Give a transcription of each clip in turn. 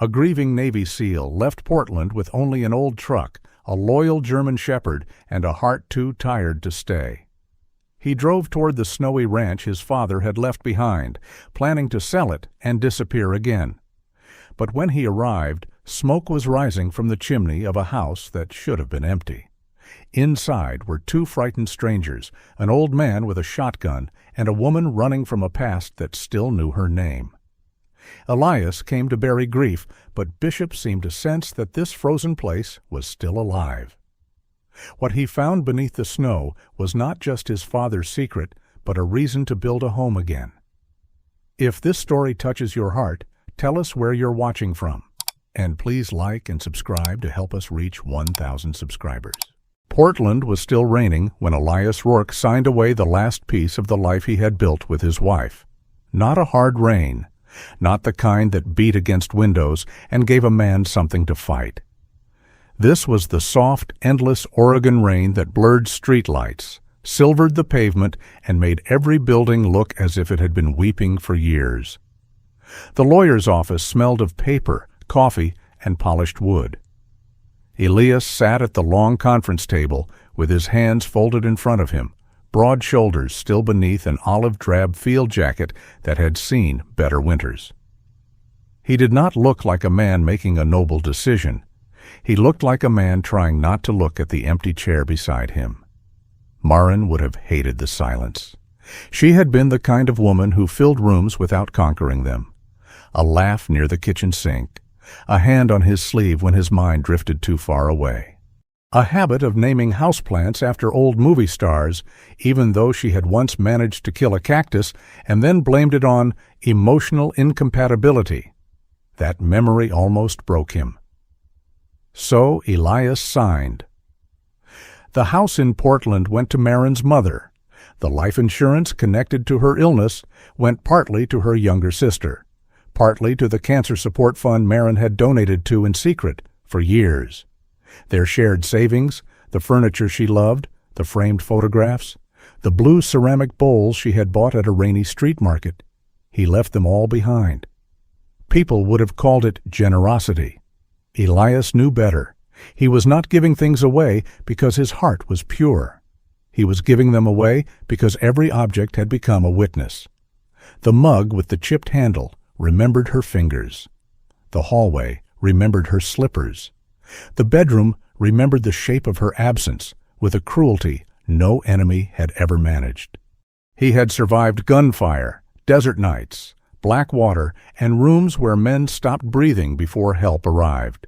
A grieving Navy SEAL left Portland with only an old truck, a loyal German shepherd, and a heart too tired to stay. He drove toward the snowy ranch his father had left behind, planning to sell it and disappear again. But when he arrived, smoke was rising from the chimney of a house that should have been empty. Inside were two frightened strangers, an old man with a shotgun and a woman running from a past that still knew her name. Elias came to bury grief, but Bishop seemed to sense that this frozen place was still alive. What he found beneath the snow was not just his father's secret, but a reason to build a home again. If this story touches your heart, tell us where you're watching from. And please like and subscribe to help us reach 1,000 subscribers. Portland was still raining when Elias Rourke signed away the last piece of the life he had built with his wife. Not a hard rain, not the kind that beat against windows and gave a man something to fight. This was the soft, endless Oregon rain that blurred streetlights, silvered the pavement, and made every building look as if it had been weeping for years. The lawyer's office smelled of paper, coffee, and polished wood. Elias sat at the long conference table with his hands folded in front of him, broad shoulders still beneath an olive-drab field jacket that had seen better winters. He did not look like a man making a noble decision. He looked like a man trying not to look at the empty chair beside him. Maren would have hated the silence. She had been the kind of woman who filled rooms without conquering them. A laugh near the kitchen sink, a hand on his sleeve when his mind drifted too far away. A habit of naming houseplants after old movie stars, even though she had once managed to kill a cactus and then blamed it on emotional incompatibility. That memory almost broke him. So Elias signed. The house in Portland went to Maren's mother. The life insurance connected to her illness went partly to her younger sister, partly to the cancer support fund Maren had donated to in secret for years. Their shared savings, the furniture she loved, the framed photographs, the blue ceramic bowls she had bought at a rainy street market, he left them all behind. People would have called it generosity. Elias knew better. He was not giving things away because his heart was pure. He was giving them away because every object had become a witness. The mug with the chipped handle remembered her fingers. The hallway remembered her slippers. The bedroom remembered the shape of her absence with a cruelty no enemy had ever managed. He had survived gunfire, desert nights, black water, and rooms where men stopped breathing before help arrived.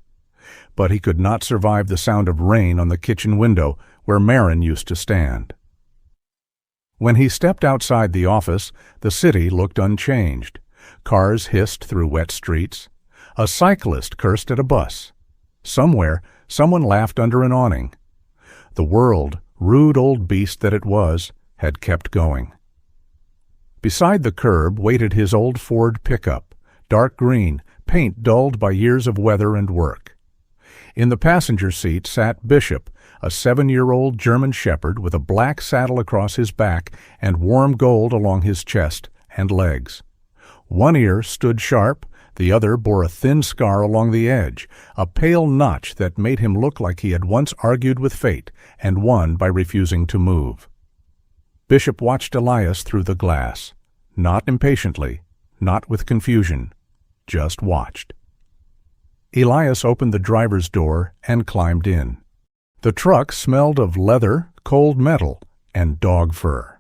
But he could not survive the sound of rain on the kitchen window where Maren used to stand. When he stepped outside the office, the city looked unchanged. Cars hissed through wet streets. A cyclist cursed at a bus. Somewhere, someone laughed under an awning. The world, rude old beast that it was, had kept going. Beside the curb waited his old Ford pickup, dark green, paint dulled by years of weather and work. In the passenger seat sat Bishop, a 7-year-old German shepherd with a black saddle across his back and warm gold along his chest and legs. One ear stood sharp, the other bore a thin scar along the edge, a pale notch that made him look like he had once argued with fate and won by refusing to move. Bishop watched Elias through the glass, not impatiently, not with confusion, just watched. Elias opened the driver's door and climbed in. The truck smelled of leather, cold metal, and dog fur.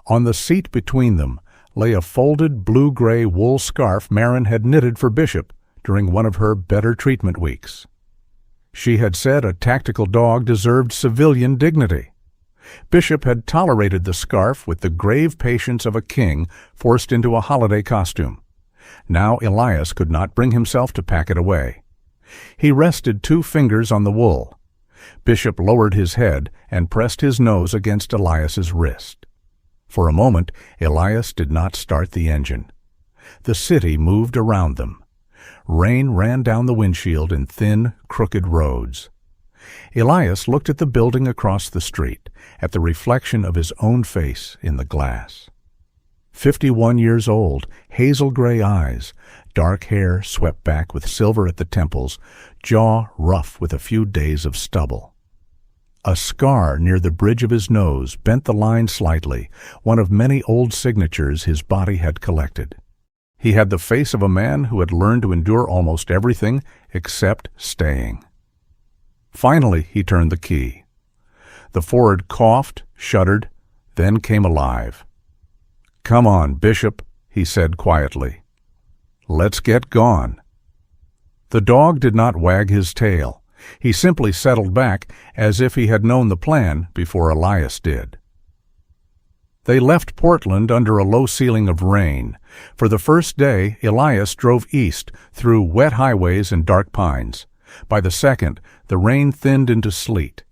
On the seat between them lay a folded blue-gray wool scarf Maren had knitted for Bishop during one of her better treatment weeks. She had said a tactical dog deserved civilian dignity. Bishop had tolerated the scarf with the grave patience of a king forced into a holiday costume. Now Elias could not bring himself to pack it away. He rested 2 fingers on the wool. Bishop lowered his head and pressed his nose against Elias's wrist. For a moment, Elias did not start the engine. The city moved around them. Rain ran down the windshield in thin, crooked roads. Elias looked at the building across the street, at the reflection of his own face in the glass. 51 years old, hazel-gray eyes, dark hair swept back with silver at the temples, jaw rough with a few days of stubble. A scar near the bridge of his nose bent the line slightly, one of many old signatures his body had collected. He had the face of a man who had learned to endure almost everything except staying. Finally, he turned the key. The Ford coughed, shuddered, then came alive. "Come on, Bishop," he said quietly. "Let's get gone." The dog did not wag his tail. He simply settled back as if he had known the plan before Elias did. They left Portland under a low ceiling of rain. For the first day, Elias drove east through wet highways and dark pines. By the second, the rain thinned into sleet.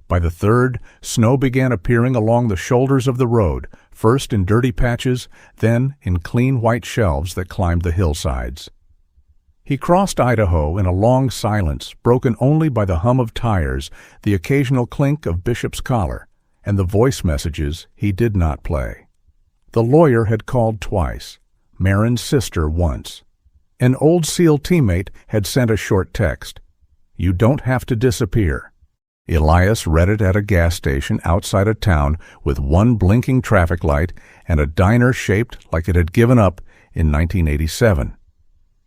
By the third, snow began appearing along the shoulders of the road, first in dirty patches, then in clean white shelves that climbed the hillsides. He crossed Idaho in a long silence, broken only by the hum of tires, the occasional clink of Bishop's collar, and the voice messages he did not play. The lawyer had called twice, Marin's sister once. An old SEAL teammate had sent a short text, "You don't have to disappear." Elias read it at a gas station outside a town with one blinking traffic light and a diner shaped like it had given up in 1987.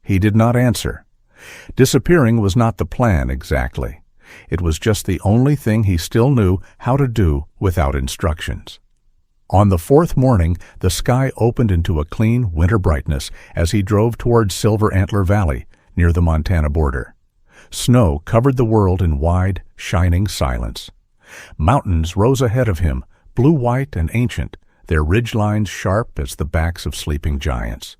He did not answer. Disappearing was not the plan exactly. It was just the only thing he still knew how to do without instructions. On the fourth morning, the sky opened into a clean winter brightness as he drove toward Silver Antler Valley, near the Montana border. Snow covered the world in wide, shining silence. Mountains rose ahead of him, blue-white and ancient, their ridgelines sharp as the backs of sleeping giants.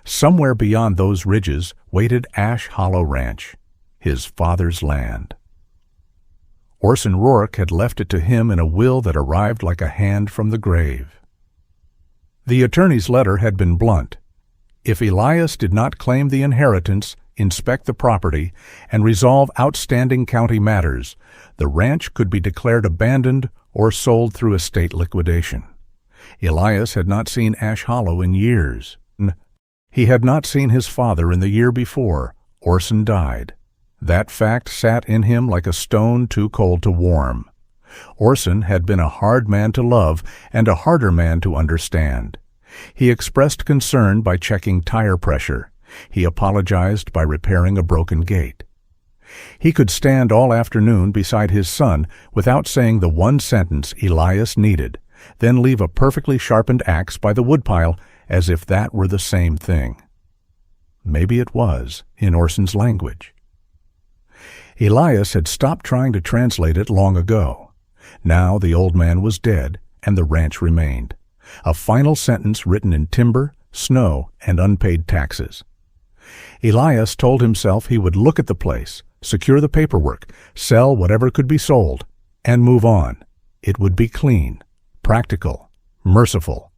Somewhere beyond those ridges waited Ash Hollow Ranch, his father's land. Orson Rourke had left it to him in a will that arrived like a hand from the grave. The attorney's letter had been blunt. If Elias did not claim the inheritance, inspect the property, and resolve outstanding county matters, the ranch could be declared abandoned or sold through estate liquidation. Elias had not seen Ash Hollow in years. He had not seen his father in the year before Orson died. That fact sat in him like a stone too cold to warm. Orson had been a hard man to love and a harder man to understand. He expressed concern by checking tire pressure. He apologized by repairing a broken gate. He could stand all afternoon beside his son without saying the one sentence Elias needed, then leave a perfectly sharpened axe by the woodpile as if that were the same thing. Maybe it was, in Orson's language. Elias had stopped trying to translate it long ago. Now the old man was dead, and the ranch remained. A final sentence written in timber, snow, and unpaid taxes. Elias told himself he would look at the place, secure the paperwork, sell whatever could be sold, and move on. It would be clean, practical, merciful.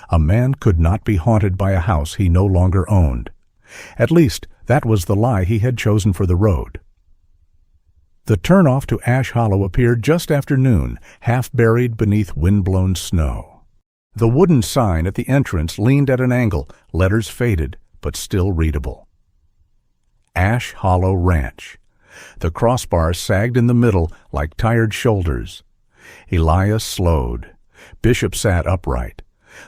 A man could not be haunted by a house he no longer owned. At least, that was the lie he had chosen for the road. The turnoff to Ash Hollow appeared just after noon, half buried beneath wind-blown snow. The wooden sign at the entrance leaned at an angle, letters faded, but still readable. Ash Hollow Ranch. The crossbar sagged in the middle like tired shoulders. Elias slowed. Bishop sat upright.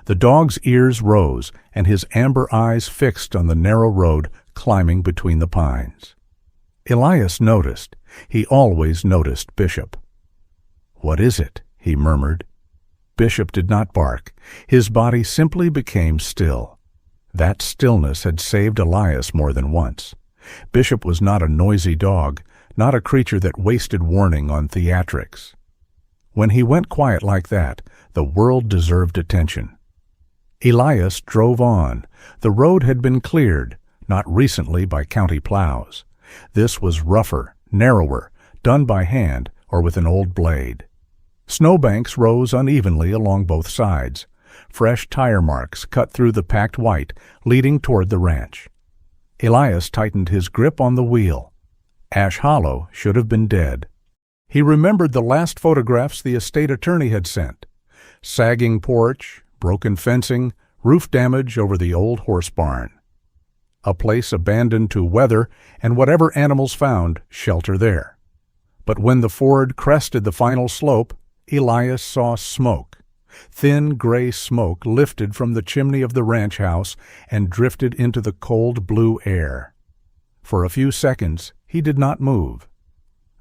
The dog's ears rose, and his amber eyes fixed on the narrow road climbing between the pines. Elias noticed. He always noticed Bishop. "What is it?" he murmured. Bishop did not bark. His body simply became still. That stillness had saved Elias more than once. Bishop was not a noisy dog, not a creature that wasted warning on theatrics. When he went quiet like that, the world deserved attention. Elias drove on. The road had been cleared, not recently by county plows. This was rougher, narrower, done by hand or with an old blade. Snowbanks rose unevenly along both sides. Fresh tire marks cut through the packed white, leading toward the ranch. Elias tightened his grip on the wheel. Ash Hollow should have been dead. He remembered the last photographs the estate attorney had sent. Sagging porch, broken fencing, Roof damage over the old horse barn. A place abandoned to weather and whatever animals found shelter there. But when the ford crested the final slope, Elias saw smoke. Thin gray smoke lifted from the chimney of the ranch house and drifted into the cold blue air. For a few seconds he did not move.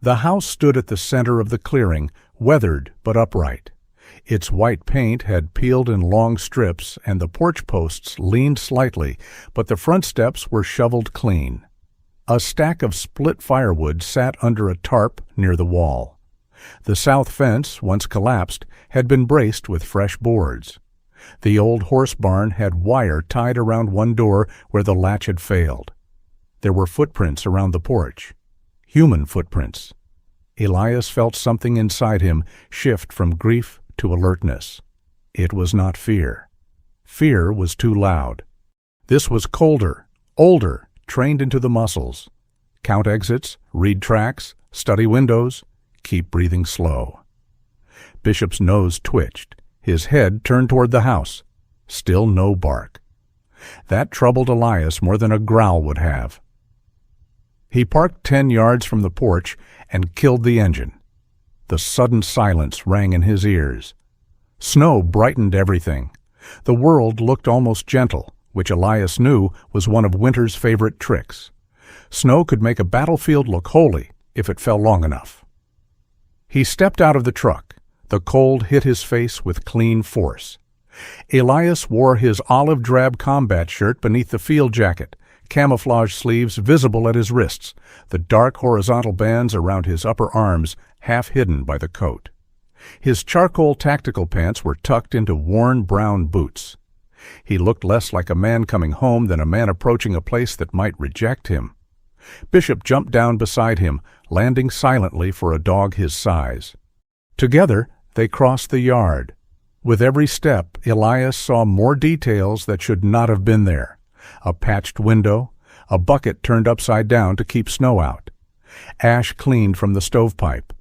The house stood at the center of the clearing, weathered but upright. Its white paint had peeled in long strips, and the porch posts leaned slightly, but the front steps were shoveled clean. A stack of split firewood sat under a tarp near the wall. The south fence, once collapsed, had been braced with fresh boards. The old horse barn had wire tied around one door where the latch had failed. There were footprints around the porch. Human footprints. Elias felt something inside him shift from grief to alertness. It was not fear. Fear was too loud. This was colder, older, trained into the muscles. Count exits, read tracks, study windows, keep breathing slow. Bishop's nose twitched. His head turned toward the house. Still no bark. That troubled Elias more than a growl would have. He parked 10 yards from the porch and killed the engine. The sudden silence rang in his ears. Snow brightened everything. The world looked almost gentle, which Elias knew was one of winter's favorite tricks. Snow could make a battlefield look holy if it fell long enough. He stepped out of the truck. The cold hit his face with clean force. Elias wore his olive drab combat shirt beneath the field jacket, camouflage sleeves visible at his wrists, the dark horizontal bands around his upper arms half hidden by the coat. His charcoal tactical pants were tucked into worn brown boots. He looked less like a man coming home than a man approaching a place that might reject him. Bishop jumped down beside him, landing silently for a dog his size. Together, they crossed the yard. With every step, Elias saw more details that should not have been there. A patched window, a bucket turned upside down to keep snow out. Ash cleaned from the stovepipe.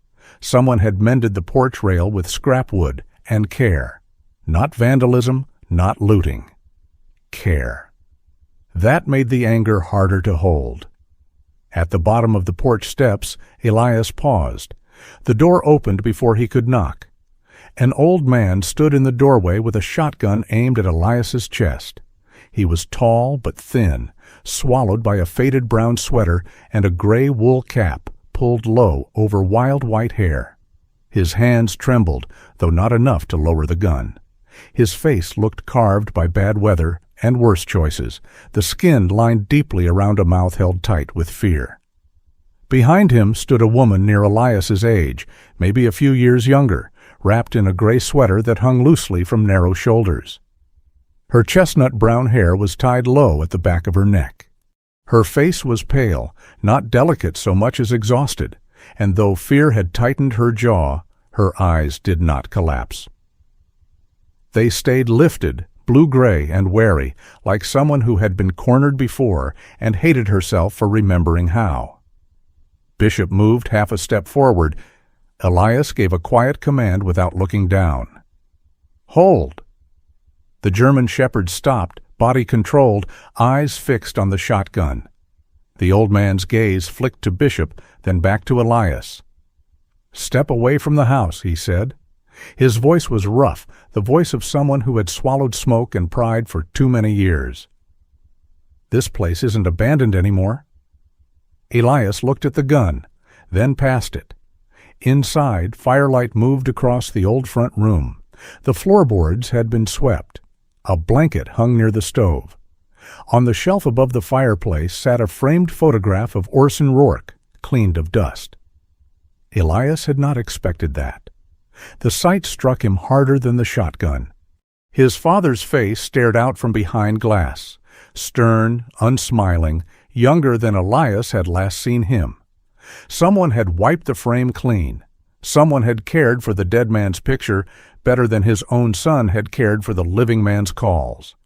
Someone had mended the porch rail with scrap wood and care. Not vandalism, not looting. Care. That made the anger harder to hold. At the bottom of the porch steps, Elias paused. The door opened before he could knock. An old man stood in the doorway with a shotgun aimed at Elias's chest. He was tall but thin, swallowed by a faded brown sweater and a gray wool cap pulled low over wild white hair. His hands trembled, though not enough to lower the gun. His face looked carved by bad weather and worse choices, the skin lined deeply around a mouth held tight with fear. Behind him stood a woman near Elias's age, maybe a few years younger, wrapped in a gray sweater that hung loosely from narrow shoulders. Her chestnut brown hair was tied low at the back of her neck. Her face was pale, not delicate so much as exhausted, and though fear had tightened her jaw, her eyes did not collapse. They stayed lifted, blue-gray and wary, like someone who had been cornered before and hated herself for remembering how. Bishop moved half a step forward. Elias gave a quiet command without looking down. "Hold!" The German shepherd stopped, body controlled, eyes fixed on the shotgun. The old man's gaze flicked to Bishop, then back to Elias. "Step away from the house," he said. His voice was rough, the voice of someone who had swallowed smoke and pride for too many years. "This place isn't abandoned anymore." Elias looked at the gun, then past it. Inside, firelight moved across the old front room. The floorboards had been swept. A blanket hung near the stove. On the shelf above the fireplace sat a framed photograph of Orson Rourke, cleaned of dust. Elias had not expected that. The sight struck him harder than the shotgun. His father's face stared out from behind glass, stern, unsmiling, younger than Elias had last seen him. Someone had wiped the frame clean. Someone had cared for the dead man's picture better than his own son had cared for the living man's calls.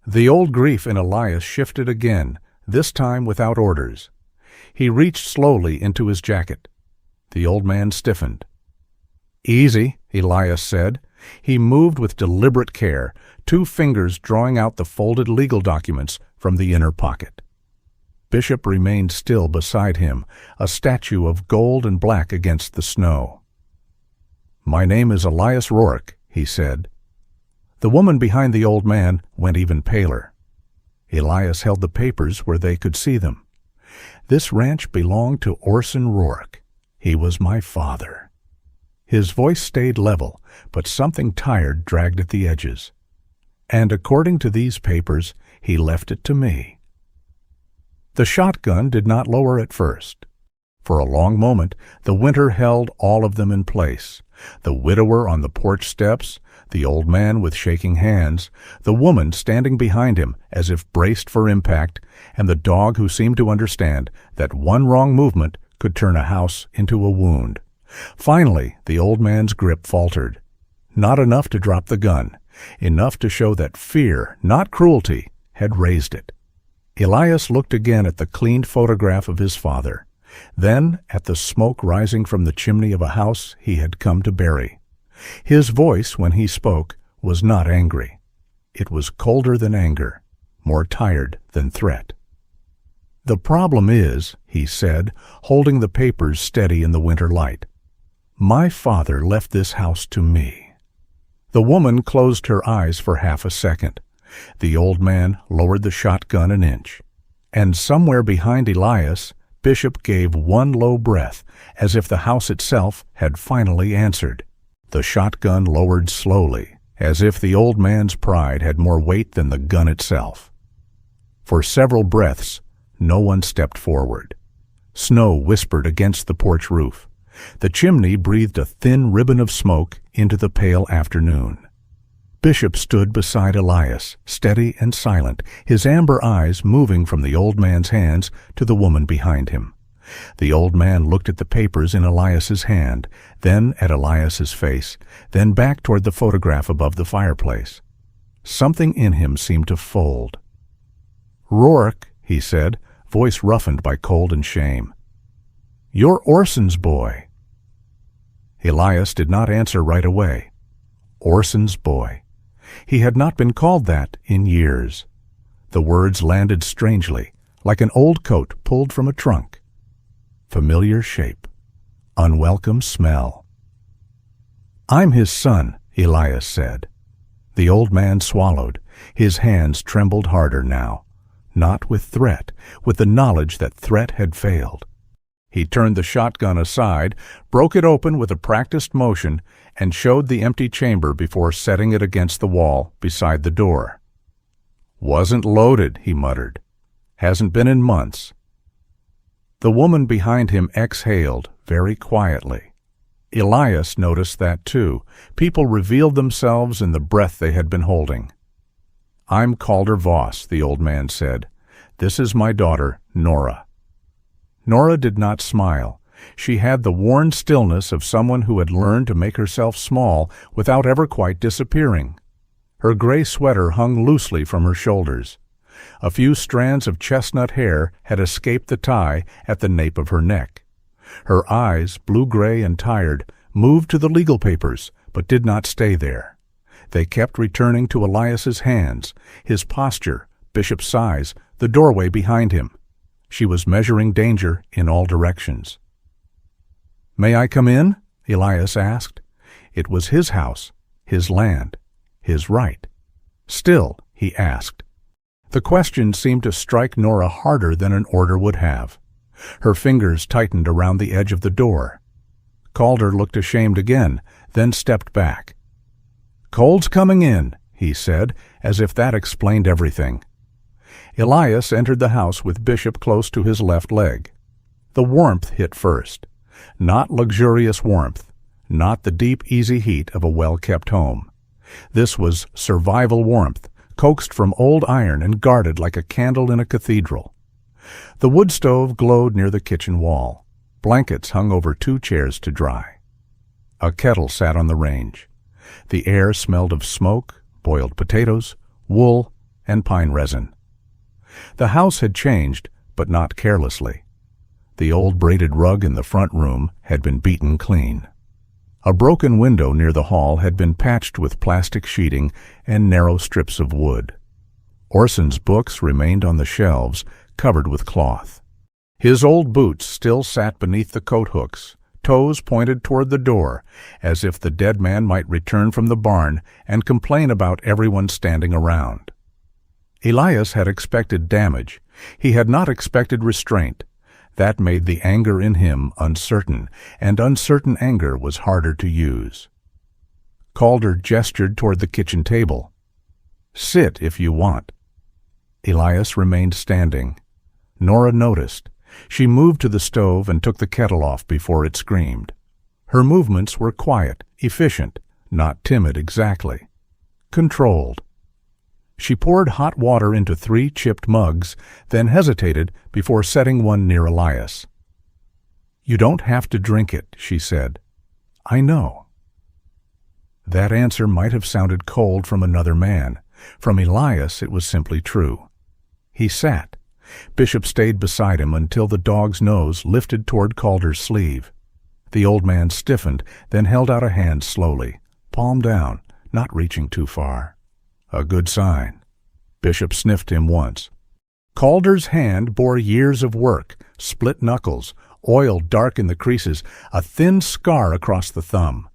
The old grief in Elias shifted again, this time without orders. He reached slowly into his jacket. The old man stiffened. "Easy," Elias said. He moved with deliberate care, 2 fingers drawing out the folded legal documents from the inner pocket. Bishop remained still beside him, a statue of gold and black against the snow. "My name is Elias Rourke," he said. The woman behind the old man went even paler. Elias held the papers where they could see them. "This ranch belonged to Orson Rourke. He was my father." His voice stayed level, but something tired dragged at the edges. "And according to these papers, he left it to me." The shotgun did not lower at first. For a long moment, the winter held all of them in place. The widower on the porch steps, the old man with shaking hands, the woman standing behind him as if braced for impact, and the dog who seemed to understand that one wrong movement could turn a house into a wound. Finally, the old man's grip faltered. Not enough to drop the gun, enough to show that fear, not cruelty, had raised it. Elias looked again at the cleaned photograph of his father, then at the smoke rising from the chimney of a house he had come to bury. His voice, when he spoke, was not angry. It was colder than anger, more tired than threat. "The problem is," he said, holding the papers steady in the winter light, "my father left this house to me." The woman closed her eyes for half a second. The old man lowered the shotgun an inch. And somewhere behind Elias, Bishop gave one low breath, as if the house itself had finally answered. The shotgun lowered slowly, as if the old man's pride had more weight than the gun itself. For several breaths, no one stepped forward. Snow whispered against the porch roof. The chimney breathed a thin ribbon of smoke into the pale afternoon. Bishop stood beside Elias, steady and silent, his amber eyes moving from the old man's hands to the woman behind him. The old man looked at the papers in Elias's hand, then at Elias's face, then back toward the photograph above the fireplace. Something in him seemed to fold. "Rourke," he said, voice roughened by cold and shame. "You're Orson's boy." Elias did not answer right away. Orson's boy. He had not been called that in years. The words landed strangely, like an old coat pulled from a trunk. Familiar shape. Unwelcome smell. "I'm his son," Elias said. The old man swallowed. His hands trembled harder now. Not with threat, with the knowledge that threat had failed. He turned the shotgun aside, broke it open with a practiced motion, and showed the empty chamber before setting it against the wall beside the door. "Wasn't loaded," he muttered. "Hasn't been in months." The woman behind him exhaled very quietly. Elias noticed that too. People revealed themselves in the breath they had been holding. "I'm Calder Voss," the old man said. "This is my daughter, Nora." Nora did not smile. She had the worn stillness of someone who had learned to make herself small without ever quite disappearing. Her gray sweater hung loosely from her shoulders. A few strands of chestnut hair had escaped the tie at the nape of her neck. Her eyes, blue-gray and tired, moved to the legal papers, but did not stay there. They kept returning to Elias's hands, his posture, Bishop's size, the doorway behind him. She was measuring danger in all directions. "May I come in?" Elias asked. It was his house, his land, his right. Still, he asked. The question seemed to strike Nora harder than an order would have. Her fingers tightened around the edge of the door. Calder looked ashamed again, then stepped back. "Cold's coming in," he said, as if that explained everything. Elias entered the house with Bishop close to his left leg. The warmth hit first. Not luxurious warmth, not the deep, easy heat of a well-kept home. This was survival warmth, coaxed from old iron and guarded like a candle in a cathedral. The wood stove glowed near the kitchen wall. Blankets hung over 2 chairs to dry. A kettle sat on the range. The air smelled of smoke, boiled potatoes, wool, and pine resin. The house had changed, but not carelessly. The old braided rug in the front room had been beaten clean. A broken window near the hall had been patched with plastic sheeting and narrow strips of wood. Orson's books remained on the shelves, covered with cloth. His old boots still sat beneath the coat hooks, toes pointed toward the door, as if the dead man might return from the barn and complain about everyone standing around. Elias had expected damage. He had not expected restraint. That made the anger in him uncertain, and uncertain anger was harder to use. Calder gestured toward the kitchen table. "Sit if you want." Elias remained standing. Nora noticed. She moved to the stove and took the kettle off before it screamed. Her movements were quiet, efficient, not timid exactly. Controlled. She poured hot water into 3 chipped mugs, then hesitated before setting one near Elias. "You don't have to drink it," she said. "I know." That answer might have sounded cold from another man. From Elias it was simply true. He sat. Bishop stayed beside him until the dog's nose lifted toward Calder's sleeve. The old man stiffened, then held out a hand slowly, palm down, not reaching too far. A good sign. Bishop sniffed him once. Calder's hand bore years of work, split knuckles, oil dark in the creases, a thin scar across the thumb.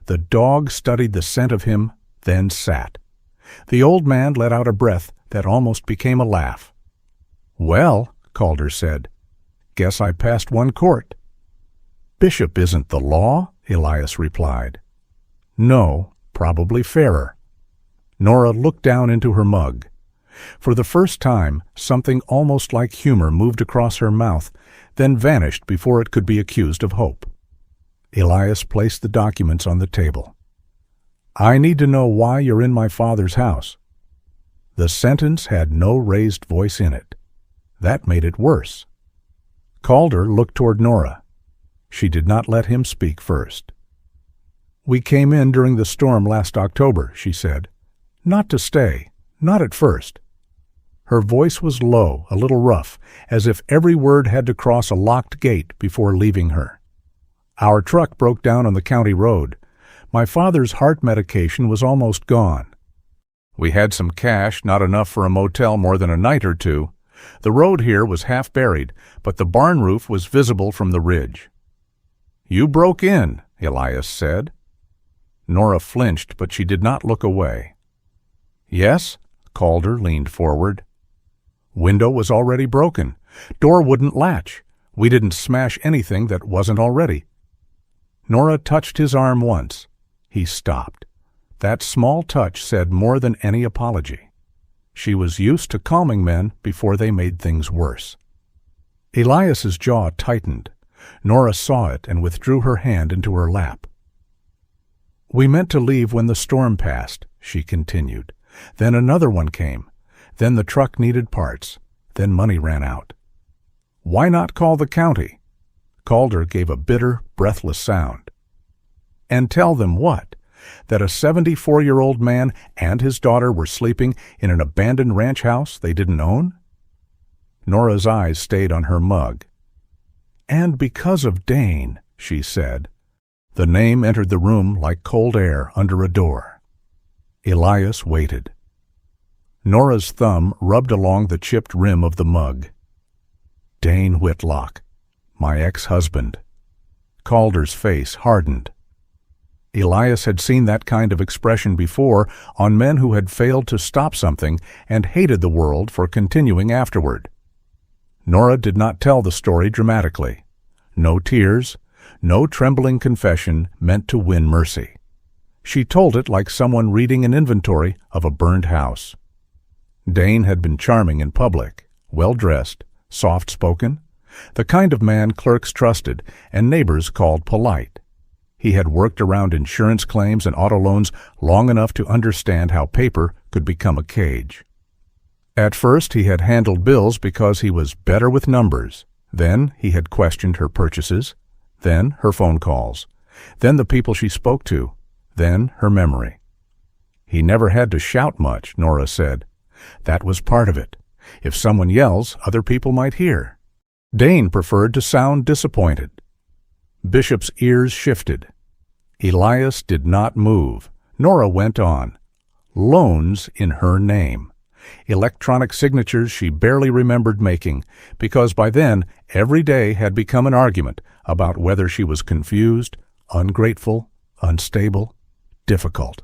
The dog studied the scent of him, then sat. The old man let out a breath that almost became a laugh. "Well," Calder said, "guess I passed one court." "Bishop isn't the law," Elias replied. "No, probably fairer." Nora looked down into her mug. For the first time, something almost like humor moved across her mouth, then vanished before it could be accused of hope. Elias placed the documents on the table. "I need to know why you're in my father's house." The sentence had no raised voice in it. That made it worse. Calder looked toward Nora. She did not let him speak first. "We came in during the storm last October," she said. "Not to stay, not at first." Her voice was low, a little rough, as if every word had to cross a locked gate before leaving her. "Our truck broke down on the county road. My father's heart medication was almost gone. We had some cash, not enough for a motel more than a night or two. The road here was half buried, but the barn roof was visible from the ridge." "You broke in," Elias said. Nora flinched, but she did not look away. "Yes?" Calder leaned forward. "Window was already broken. Door wouldn't latch. We didn't smash anything that wasn't already." Nora touched his arm once. He stopped. That small touch said more than any apology. She was used to calming men before they made things worse. Elias's jaw tightened. Nora saw it and withdrew her hand into her lap. "We meant to leave when the storm passed," she continued. "Then another one came. Then the truck needed parts. Then money ran out." "Why not call the county?" Calder gave a bitter, breathless sound. "And tell them what? That a 74-year-old man and his daughter were sleeping in an abandoned ranch house they didn't own?" Nora's eyes stayed on her mug. "And because of Dane," she said. The name entered the room like cold air under a door. Elias waited. Nora's thumb rubbed along the chipped rim of the mug. "Dane Whitlock, my ex-husband." Calder's face hardened. Elias had seen that kind of expression before on men who had failed to stop something and hated the world for continuing afterward. Nora did not tell the story dramatically. No tears, no trembling confession meant to win mercy. She told it like someone reading an inventory of a burned house. Dane had been charming in public, well-dressed, soft-spoken, the kind of man clerks trusted and neighbors called polite. He had worked around insurance claims and auto loans long enough to understand how paper could become a cage. At first he had handled bills because he was better with numbers. Then he had questioned her purchases, then her phone calls, then the people she spoke to, then her memory. He never had to shout much, Nora said. That was part of it. If someone yells, other people might hear. Dane preferred to sound disappointed. Bishop's ears shifted. Elias did not move. Nora went on. Loans in her name. Electronic signatures she barely remembered making, because by then every day had become an argument about whether she was confused, ungrateful, unstable, difficult.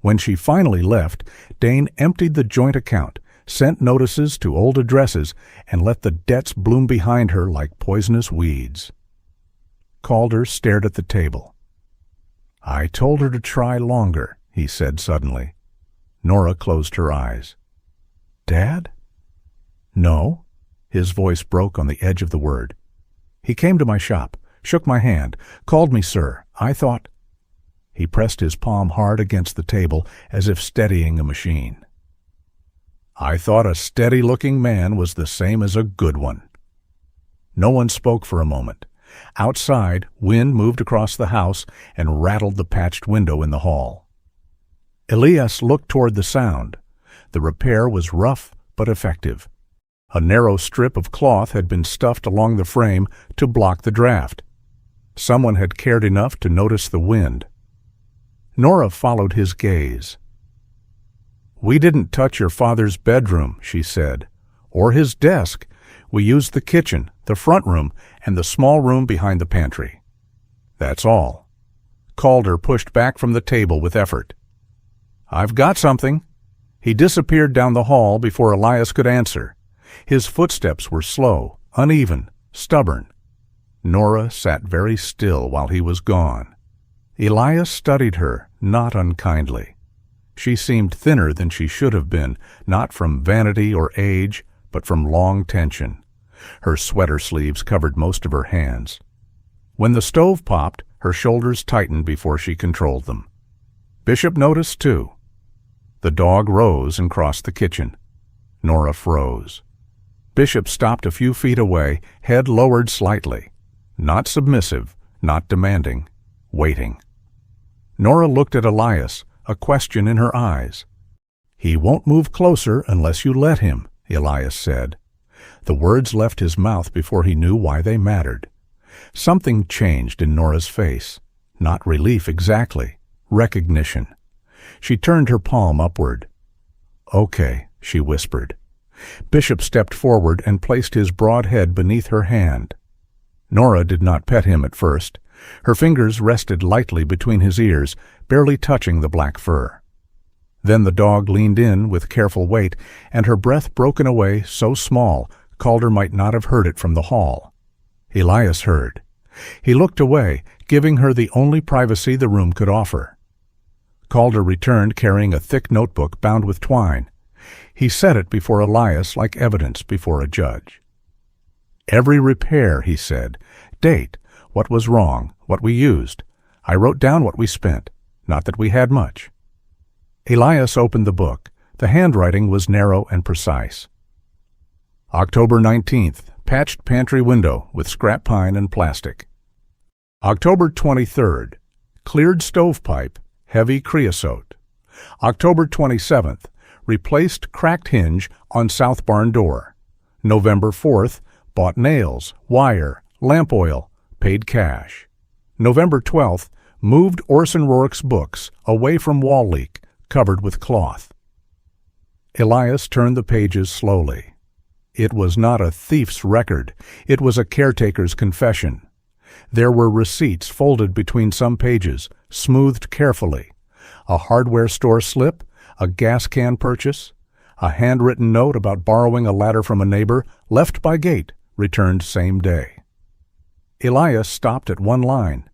When she finally left, Dane emptied the joint account, sent notices to old addresses, and let the debts bloom behind her like poisonous weeds. Calder stared at the table. "I told her to try longer," he said suddenly. Nora closed her eyes. "Dad?" "No." His voice broke on the edge of the word. "He came to my shop, shook my hand, called me sir. I thought—" He pressed his palm hard against the table as if steadying a machine. "I thought a steady-looking man was the same as a good one." No one spoke for a moment. Outside, wind moved across the house and rattled the patched window in the hall. Elias looked toward the sound. The repair was rough but effective. A narrow strip of cloth had been stuffed along the frame to block the draft. Someone had cared enough to notice the wind. Nora followed his gaze. "We didn't touch your father's bedroom," she said, "or his desk. We used the kitchen, the front room, and the small room behind the pantry. That's all." Calder pushed back from the table with effort. "I've got something." He disappeared down the hall before Elias could answer. His footsteps were slow, uneven, stubborn. Nora sat very still while he was gone. Elias studied her, not unkindly. She seemed thinner than she should have been, not from vanity or age, but from long tension. Her sweater sleeves covered most of her hands. When the stove popped, her shoulders tightened before she controlled them. Bishop noticed, too. The dog rose and crossed the kitchen. Nora froze. Bishop stopped a few feet away, head lowered slightly. Not submissive, not demanding, waiting. Nora looked at Elias, a question in her eyes. "He won't move closer unless you let him," Elias said. The words left his mouth before he knew why they mattered. Something changed in Nora's face. Not relief exactly, recognition. She turned her palm upward. "Okay," she whispered. Bishop stepped forward and placed his broad head beneath her hand. Nora did not pet him at first. Her fingers rested lightly between his ears, barely touching the black fur. Then the dog leaned in with careful weight, and her breath broken away so small Calder might not have heard it from the hall. Elias heard. He looked away, giving her the only privacy the room could offer. Calder returned carrying a thick notebook bound with twine. He set it before Elias like evidence before a judge. "Every repair," he said. "Date. What was wrong, what we used. I wrote down what we spent, not that we had much." Elias opened the book. The handwriting was narrow and precise. October 19th, patched pantry window with scrap pine and plastic. October 23rd, cleared stovepipe, heavy creosote. October 27th, replaced cracked hinge on south barn door. November 4th, bought nails, wire, lamp oil, paid cash. November 12th, moved Orson Rourke's books away from wall leak, covered with cloth. Elias turned the pages slowly. It was not a thief's record. It was a caretaker's confession. There were receipts folded between some pages, smoothed carefully. A hardware store slip, a gas can purchase, a handwritten note about borrowing a ladder from a neighbor, left by gate, returned same day. Elias stopped at one line.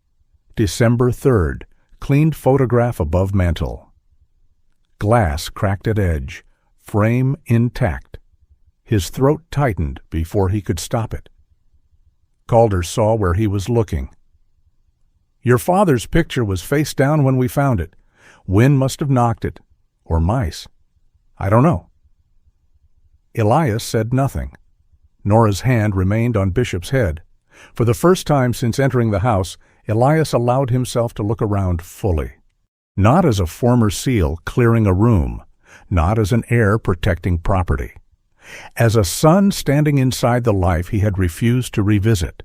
December 3rd, cleaned photograph above mantel. Glass cracked at edge, frame intact. His throat tightened before he could stop it. Calder saw where he was looking. "Your father's picture was face down when we found it. Wind must have knocked it. Or mice. I don't know." Elias said nothing. Nora's hand remained on Bishop's head. For the first time since entering the house, Elias allowed himself to look around fully. Not as a former SEAL clearing a room, not as an heir protecting property. As a son standing inside the life he had refused to revisit.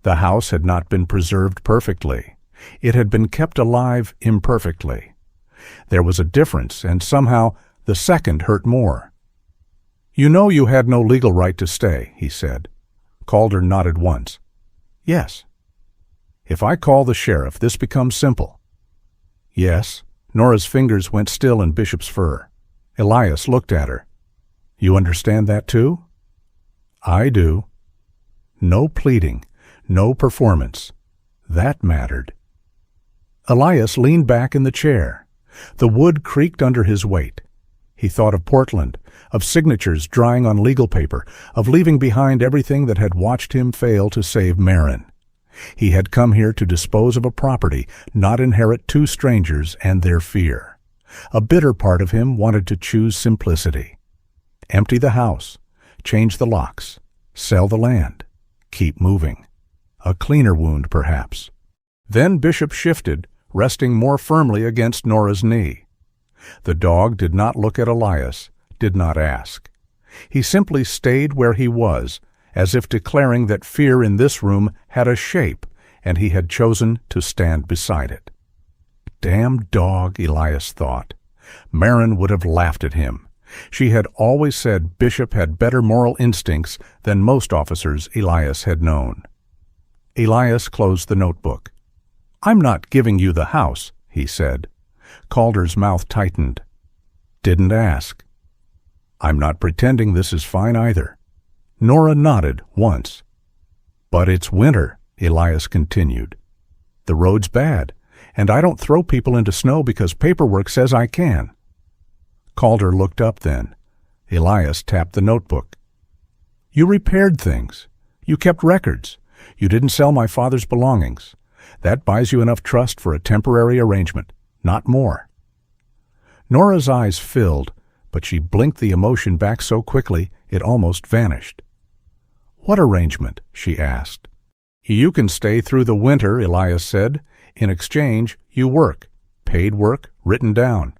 The house had not been preserved perfectly. It had been kept alive imperfectly. There was a difference, and somehow the second hurt more. "You know you had no legal right to stay," he said. Calder nodded once. "Yes." "If I call the sheriff, this becomes simple." "Yes." Nora's fingers went still in Bishop's fur. Elias looked at her. "You understand that too?" "I do." No pleading, no performance. That mattered. Elias leaned back in the chair. The wood creaked under his weight. He thought of Portland, of signatures drying on legal paper, of leaving behind everything that had watched him fail to save Marin. He had come here to dispose of a property, not inherit two strangers and their fear. A bitter part of him wanted to choose simplicity. Empty the house, change the locks, sell the land, keep moving. A cleaner wound, perhaps. Then Bishop shifted, resting more firmly against Nora's knee. The dog did not look at Elias, did not ask. He simply stayed where he was, as if declaring that fear in this room had a shape, and he had chosen to stand beside it. Damn dog, Elias thought. Marin would have laughed at him. She had always said Bishop had better moral instincts than most officers Elias had known. Elias closed the notebook. "I'm not giving you the house," he said. Calder's mouth tightened. "Didn't ask." "I'm not pretending this is fine either." Nora nodded once. "But it's winter," Elias continued. "The road's bad, and I don't throw people into snow because paperwork says I can." Calder looked up then. Elias tapped the notebook. "You repaired things. You kept records. You didn't sell my father's belongings. That buys you enough trust for a temporary arrangement, not more." Nora's eyes filled, but she blinked the emotion back so quickly it almost vanished. "What arrangement?" she asked. "You can stay through the winter," Elias said. "In exchange, you work. Paid work, written down.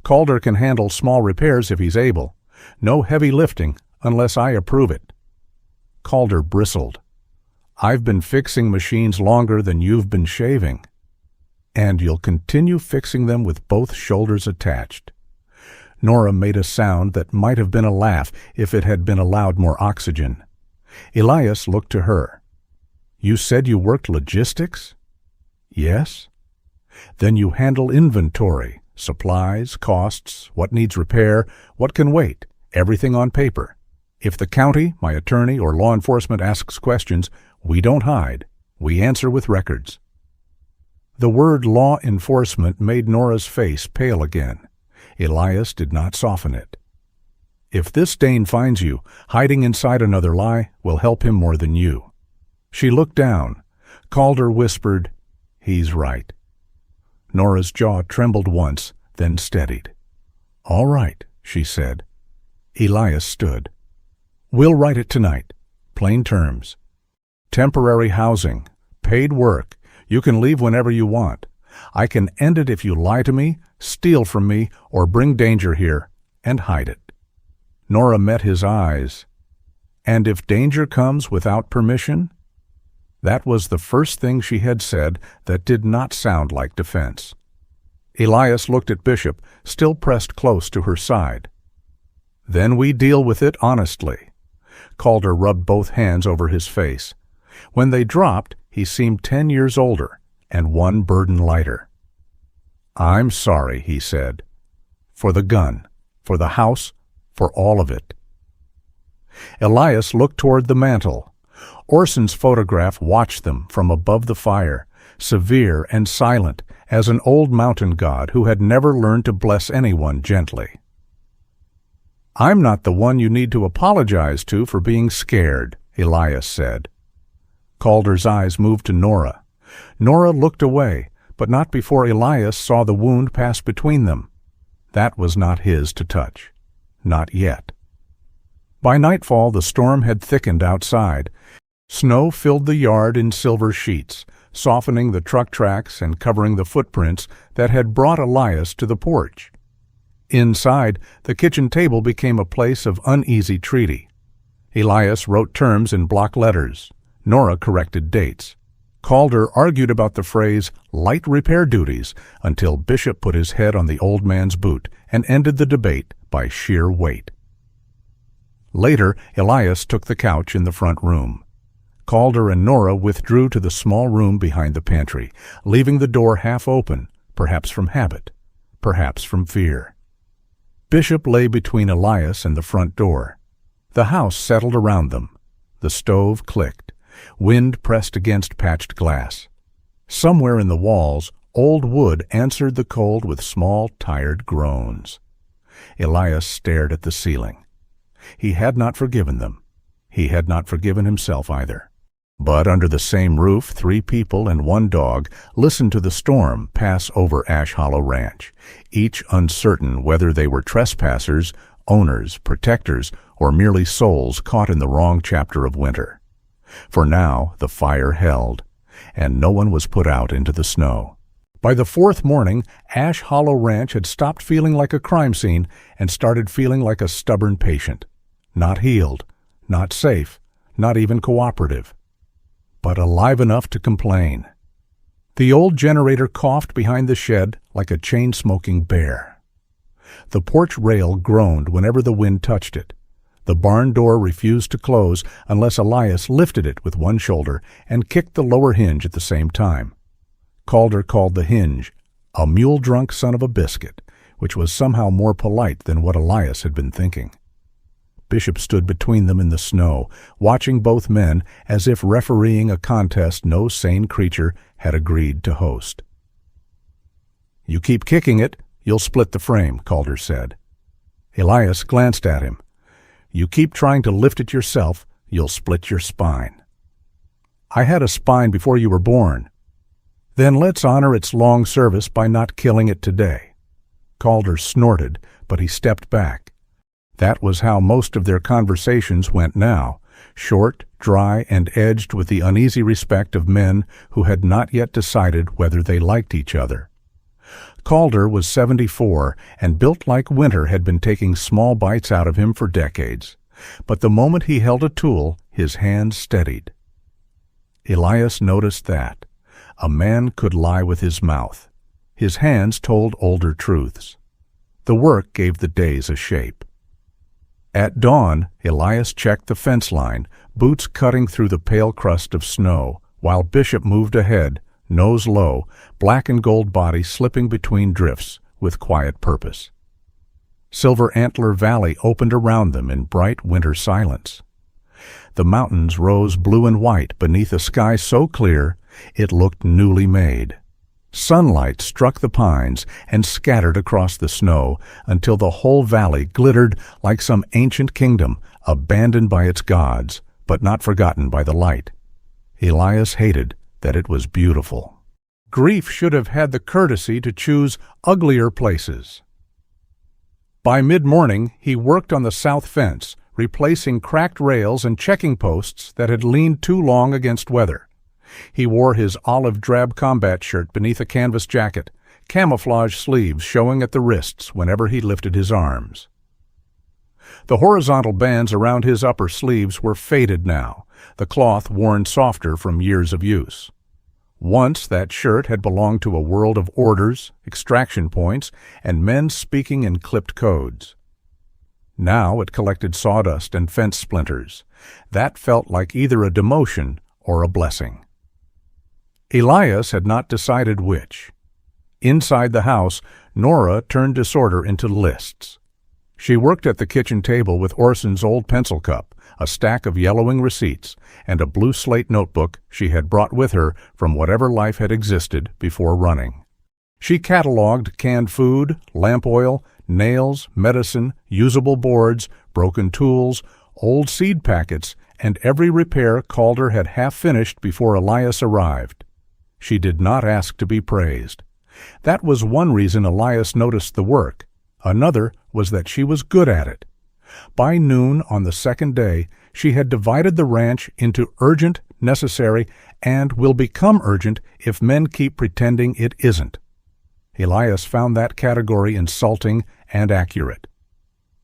Calder can handle small repairs if he's able. No heavy lifting unless I approve it." Calder bristled. "I've been fixing machines longer than you've been shaving." "And you'll continue fixing them with both shoulders attached." Nora made a sound that might have been a laugh if it had been allowed more oxygen. Elias looked to her. "You said you worked logistics?" "Yes." "Then you handle inventory, supplies, costs, what needs repair, what can wait, everything on paper. If the county, my attorney, or law enforcement asks questions, we don't hide. We answer with records." The word law enforcement made Nora's face pale again. Elias did not soften it. "If this Dane finds you, hiding inside another lie will help him more than you." She looked down. Calder whispered, "He's right." Nora's jaw trembled once, then steadied. "All right," she said. Elias stood. "We'll write it tonight. Plain terms. Temporary housing. Paid work. You can leave whenever you want. I can end it if you lie to me, steal from me, or bring danger here, and hide it." Nora met his eyes. "And if danger comes without permission?" That was the first thing she had said that did not sound like defense. Elias looked at Bishop, still pressed close to her side. "Then we deal with it honestly." Calder rubbed both hands over his face. When they dropped, he seemed 10 years older, and one burden lighter. "I'm sorry," he said. "For the gun, for the house, for all of it." Elias looked toward the mantel. Orson's photograph watched them from above the fire, severe and silent as an old mountain god who had never learned to bless anyone gently. "I'm not the one you need to apologize to for being scared," Elias said. Calder's eyes moved to Nora. Nora looked away, but not before Elias saw the wound pass between them. That was not his to touch. Not yet. By nightfall the storm had thickened outside. Snow filled the yard in silver sheets, softening the truck tracks and covering the footprints that had brought Elias to the porch. Inside, the kitchen table became a place of uneasy treaty. Elias wrote terms in block letters. Nora corrected dates. Calder argued about the phrase light repair duties until Bishop put his head on the old man's boot and ended the debate by sheer weight. Later, Elias took the couch in the front room. Calder and Nora withdrew to the small room behind the pantry, leaving the door half open, perhaps from habit, perhaps from fear. Bishop lay between Elias and the front door. The house settled around them. The stove clicked. Wind pressed against patched glass. Somewhere in the walls, old wood answered the cold with small, tired groans. Elias stared at the ceiling. He had not forgiven them. He had not forgiven himself either. But under the same roof, 3 people and 1 dog listened to the storm pass over Ash Hollow Ranch, each uncertain whether they were trespassers, owners, protectors, or merely souls caught in the wrong chapter of winter. For now the fire held, and no one was put out into the snow. By the 4th morning, Ash Hollow Ranch had stopped feeling like a crime scene and started feeling like a stubborn patient. Not healed, not safe, not even cooperative, but alive enough to complain. The old generator coughed behind the shed like a chain-smoking bear. The porch rail groaned whenever the wind touched it. The barn door refused to close unless Elias lifted it with one shoulder and kicked the lower hinge at the same time. Calder called the hinge a mule-drunk son of a biscuit, which was somehow more polite than what Elias had been thinking. Bishop stood between them in the snow, watching both men as if refereeing a contest no sane creature had agreed to host. "You keep kicking it, you'll split the frame," Calder said. Elias glanced at him. "You keep trying to lift it yourself, you'll split your spine." "I had a spine before you were born." "Then let's honor its long service by not killing it today." Calder snorted, but he stepped back. That was how most of their conversations went now, short, dry, and edged with the uneasy respect of men who had not yet decided whether they liked each other. Calder was 74, and built like winter had been taking small bites out of him for decades. But the moment he held a tool, his hand steadied. Elias noticed that. A man could lie with his mouth. His hands told older truths. The work gave the days a shape. At dawn, Elias checked the fence line, boots cutting through the pale crust of snow, while Bishop moved ahead, nose low, black and gold body slipping between drifts, with quiet purpose. Silver Antler Valley opened around them in bright winter silence. The mountains rose blue and white beneath a sky so clear it looked newly made. Sunlight struck the pines and scattered across the snow until the whole valley glittered like some ancient kingdom abandoned by its gods, but not forgotten by the light. Elias hated that it was beautiful. Grief should have had the courtesy to choose uglier places. By mid-morning, he worked on the south fence, replacing cracked rails and checking posts that had leaned too long against weather. He wore his olive-drab combat shirt beneath a canvas jacket, camouflage sleeves showing at the wrists whenever he lifted his arms. The horizontal bands around his upper sleeves were faded now, the cloth worn softer from years of use. Once that shirt had belonged to a world of orders, extraction points, and men speaking in clipped codes. Now it collected sawdust and fence splinters. That felt like either a demotion or a blessing. Elias had not decided which. Inside the house, Nora turned disorder into lists. She worked at the kitchen table with Orson's old pencil cup, a stack of yellowing receipts, and a blue slate notebook she had brought with her from whatever life had existed before running. She cataloged canned food, lamp oil, nails, medicine, usable boards, broken tools, old seed packets, and every repair Calder had half finished before Elias arrived. She did not ask to be praised. That was one reason Elias noticed the work. Another was that she was good at it. By noon on the second day, she had divided the ranch into urgent, necessary, and will become urgent if men keep pretending it isn't. Elias found that category insulting and accurate.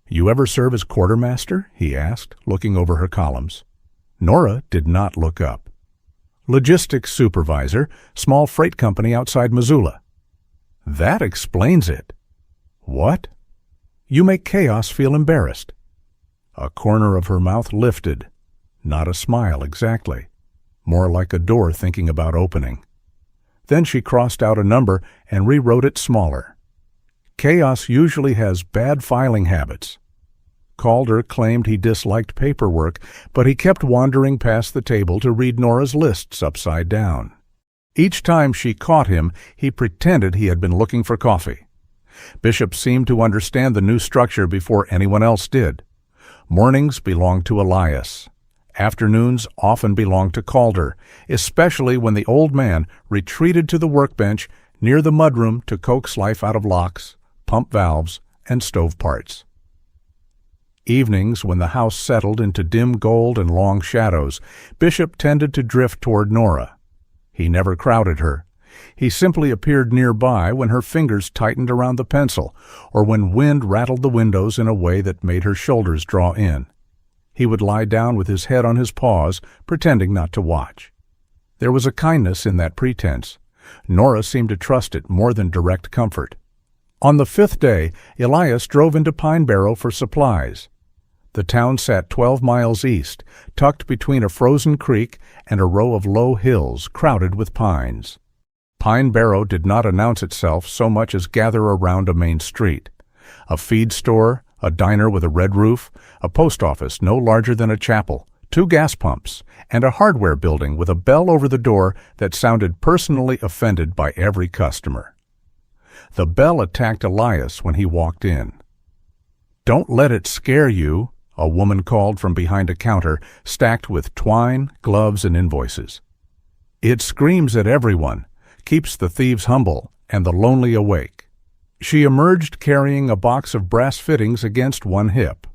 "You ever serve as quartermaster?" he asked, looking over her columns. Nora did not look up. Logistics supervisor, small freight company outside Missoula. That explains it. What? You make chaos feel embarrassed. A corner of her mouth lifted. Not a smile exactly. More like a door thinking about opening. Then she crossed out a number and rewrote it smaller. Chaos usually has bad filing habits. Calder claimed he disliked paperwork, but he kept wandering past the table to read Nora's lists upside down. Each time she caught him, he pretended he had been looking for coffee. Bishop seemed to understand the new structure before anyone else did. Mornings belonged to Elias. Afternoons often belonged to Calder, especially when the old man retreated to the workbench near the mudroom to coax life out of locks, pump valves, and stove parts. Evenings, when the house settled into dim gold and long shadows, Bishop tended to drift toward Nora. He never crowded her. He simply appeared nearby when her fingers tightened around the pencil, or when wind rattled the windows in a way that made her shoulders draw in. He would lie down with his head on his paws, pretending not to watch. There was a kindness in that pretense. Nora seemed to trust it more than direct comfort. On the 5th day, Elias drove into Pine Barrow for supplies. The town sat 12 miles east, tucked between a frozen creek and a row of low hills crowded with pines. Pine Barrow did not announce itself so much as gather around a main street. A feed store, a diner with a red roof, a post office no larger than a chapel, 2 gas pumps, and a hardware building with a bell over the door that sounded personally offended by every customer. The bell attacked Elias when he walked in. "Don't let it scare you," a woman called from behind a counter stacked with twine, gloves, and invoices. "It screams at everyone, keeps the thieves humble and the lonely awake." She emerged carrying a box of brass fittings against one hip.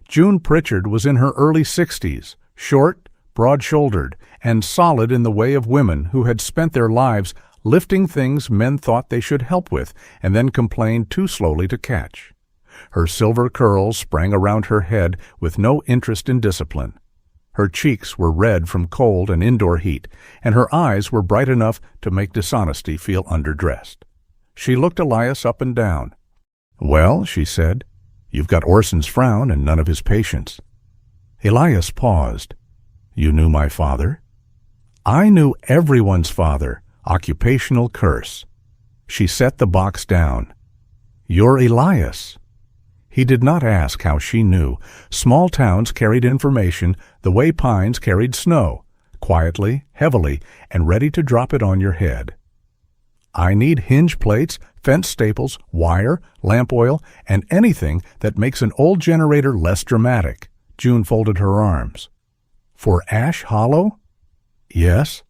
June Pritchard was in her early 60s, short, broad-shouldered, and solid in the way of women who had spent their lives lifting things men thought they should help with and then complained too slowly to catch. Her silver curls sprang around her head with no interest in discipline. Her cheeks were red from cold and indoor heat, and her eyes were bright enough to make dishonesty feel underdressed. She looked Elias up and down. "Well," she said, "you've got Orson's frown and none of his patience." Elias paused. "You knew my father?" "I knew everyone's father. Occupational curse." She set the box down. "You're Elias." He did not ask how she knew. Small towns carried information the way pines carried snow, quietly, heavily, and ready to drop it on your head. "I need hinge plates, fence staples, wire, lamp oil, and anything that makes an old generator less dramatic." June folded her arms. "For Ash Hollow?" "Yes."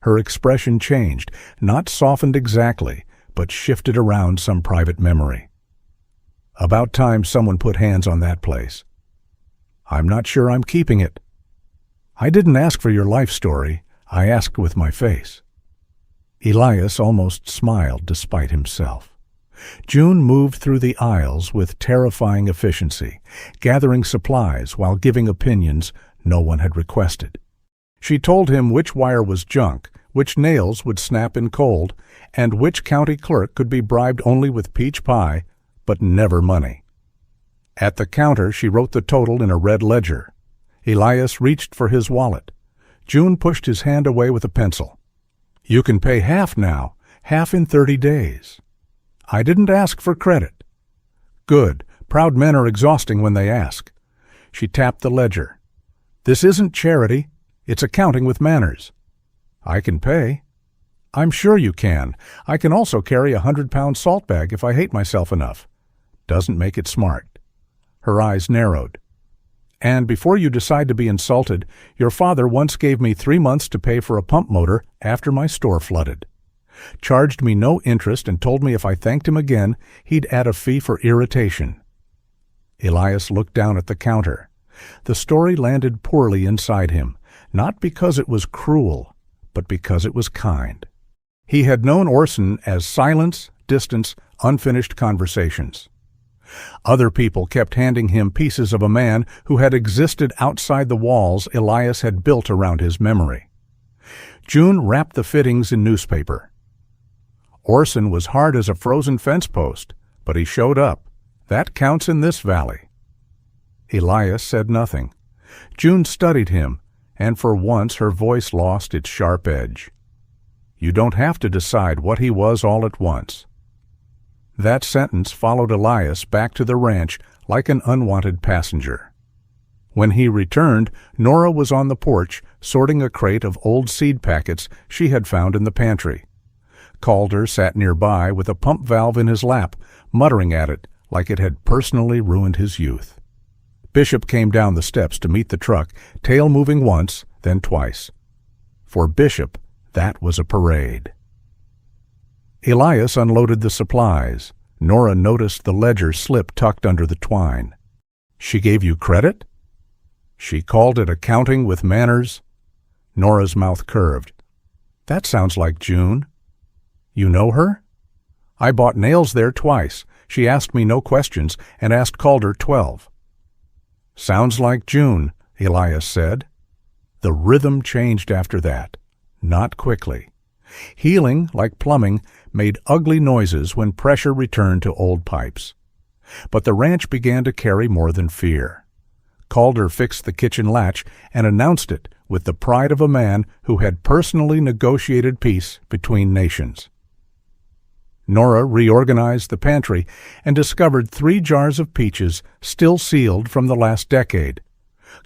Her expression changed, not softened exactly, but shifted around some private memory. "About time someone put hands on that place." "I'm not sure I'm keeping it." "I didn't ask for your life story. I asked with my face." Elias almost smiled despite himself. June moved through the aisles with terrifying efficiency, gathering supplies while giving opinions no one had requested. She told him which wire was junk, which nails would snap in cold, and which county clerk could be bribed only with peach pie, but never money. At the counter, she wrote the total in a red ledger. Elias reached for his wallet. June pushed his hand away with a pencil. "You can pay half now, half in 30 days. "I didn't ask for credit." "Good. Proud men are exhausting when they ask." She tapped the ledger. "This isn't charity. It's accounting with manners." "I can pay." "I'm sure you can. I can also carry a 100-pound salt bag if I hate myself enough." Doesn't make it smart. Her eyes narrowed. "And before you decide to be insulted, your father once gave me 3 months to pay for a pump motor after my store flooded. Charged me no interest and told me if I thanked him again, he'd add a fee for irritation." Elias looked down at the counter. The story landed poorly inside him, not because it was cruel, but because it was kind. He had known Orson as silence, distance, unfinished conversations. Other people kept handing him pieces of a man who had existed outside the walls Elias had built around his memory. June wrapped the fittings in newspaper. Orson was hard as a frozen fence post, but he showed up. That counts in this valley. Elias said nothing. June studied him, and for once her voice lost its sharp edge. You don't have to decide what he was all at once. That sentence followed Elias back to the ranch like an unwanted passenger. When he returned, Nora was on the porch sorting a crate of old seed packets she had found in the pantry. Calder sat nearby with a pump valve in his lap, muttering at it like it had personally ruined his youth. Bishop came down the steps to meet the truck, tail moving once, then twice. For Bishop, that was a parade. Elias unloaded the supplies. Nora noticed the ledger slip tucked under the twine. She gave you credit? She called it accounting with manners. Nora's mouth curved. That sounds like June. You know her? I bought nails there twice. She asked me no questions and asked Calder 12. Sounds like June, Elias said. The rhythm changed after that, not quickly. Healing, like plumbing, made ugly noises when pressure returned to old pipes. But the ranch began to carry more than fear. Calder fixed the kitchen latch and announced it with the pride of a man who had personally negotiated peace between nations. Nora reorganized the pantry and discovered 3 jars of peaches still sealed from the last decade.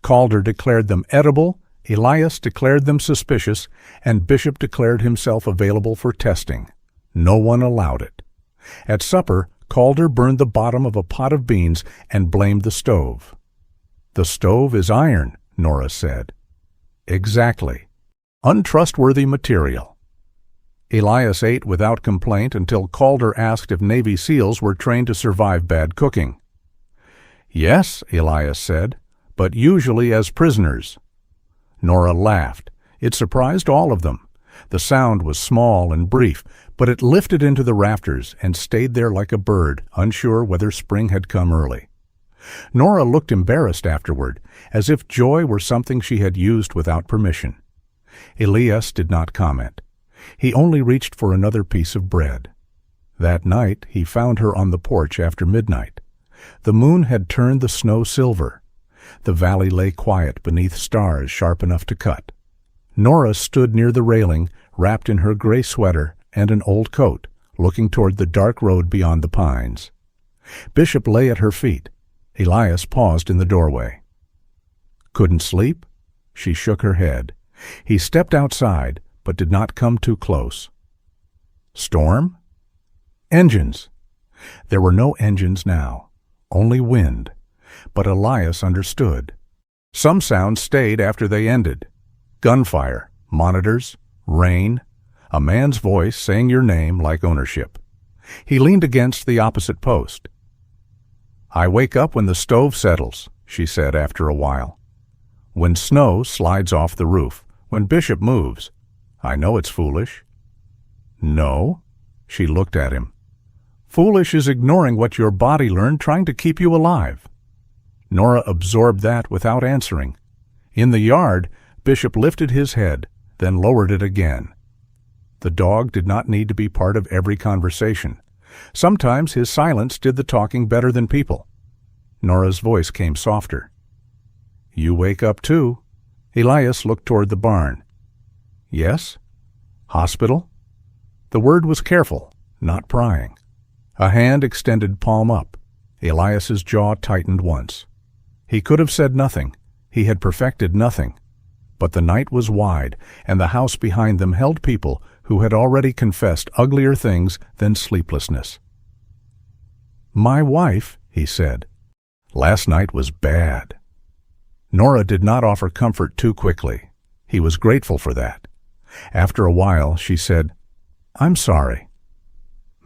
Calder declared them edible, Elias declared them suspicious, and Bishop declared himself available for testing. No one allowed it. At supper, Calder burned the bottom of a pot of beans and blamed the stove. The stove is iron, Nora said. Exactly. Untrustworthy material. Elias ate without complaint until Calder asked if Navy SEALs were trained to survive bad cooking. Yes, Elias said, but usually as prisoners. Nora laughed. It surprised all of them. The sound was small and brief, but it lifted into the rafters and stayed there like a bird, unsure whether spring had come early. Nora looked embarrassed afterward, as if joy were something she had used without permission. Elias did not comment. He only reached for another piece of bread. That night he found her on the porch after midnight. The moon had turned the snow silver. The valley lay quiet beneath stars sharp enough to cut. Nora stood near the railing, wrapped in her gray sweater and an old coat, looking toward the dark road beyond the pines. Bishop lay at her feet. Elias paused in the doorway. Couldn't sleep? She shook her head. He stepped outside, but did not come too close. Storm? Engines. There were no engines now, only wind. But Elias understood. Some sounds stayed after they ended. Gunfire, monitors, rain, a man's voice saying your name like ownership. He leaned against the opposite post. I wake up when the stove settles, she said after a while. When snow slides off the roof, when Bishop moves. I know it's foolish. No, she looked at him. Foolish is ignoring what your body learned trying to keep you alive. Nora absorbed that without answering. In the yard, Bishop lifted his head, then lowered it again. The dog did not need to be part of every conversation. Sometimes his silence did the talking better than people. Nora's voice came softer. You wake up too. Elias looked toward the barn. Yes? Hospital? The word was careful, not prying. A hand extended palm up. Elias's jaw tightened once. He could have said nothing. He had perfected nothing. But the night was wide, and the house behind them held people who had already confessed uglier things than sleeplessness. My wife, he said. Last night was bad. Nora did not offer comfort too quickly. He was grateful for that. After a while, she said, I'm sorry.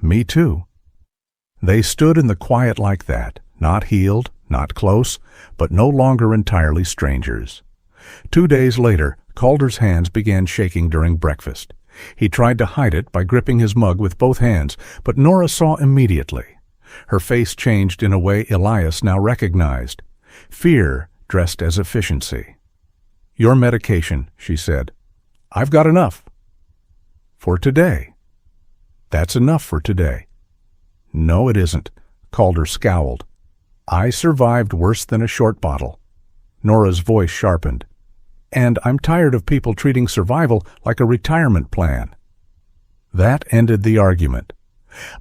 Me too. They stood in the quiet like that, not healed, not close, but no longer entirely strangers. 2 days later, Calder's hands began shaking during breakfast. He tried to hide it by gripping his mug with both hands, but Nora saw immediately. Her face changed in a way Elias now recognized. Fear dressed as efficiency. Your medication, she said. I've got enough. For today. That's enough for today. No, it isn't. Calder scowled. I survived worse than a short bottle. Nora's voice sharpened. And I'm tired of people treating survival like a retirement plan. That ended the argument.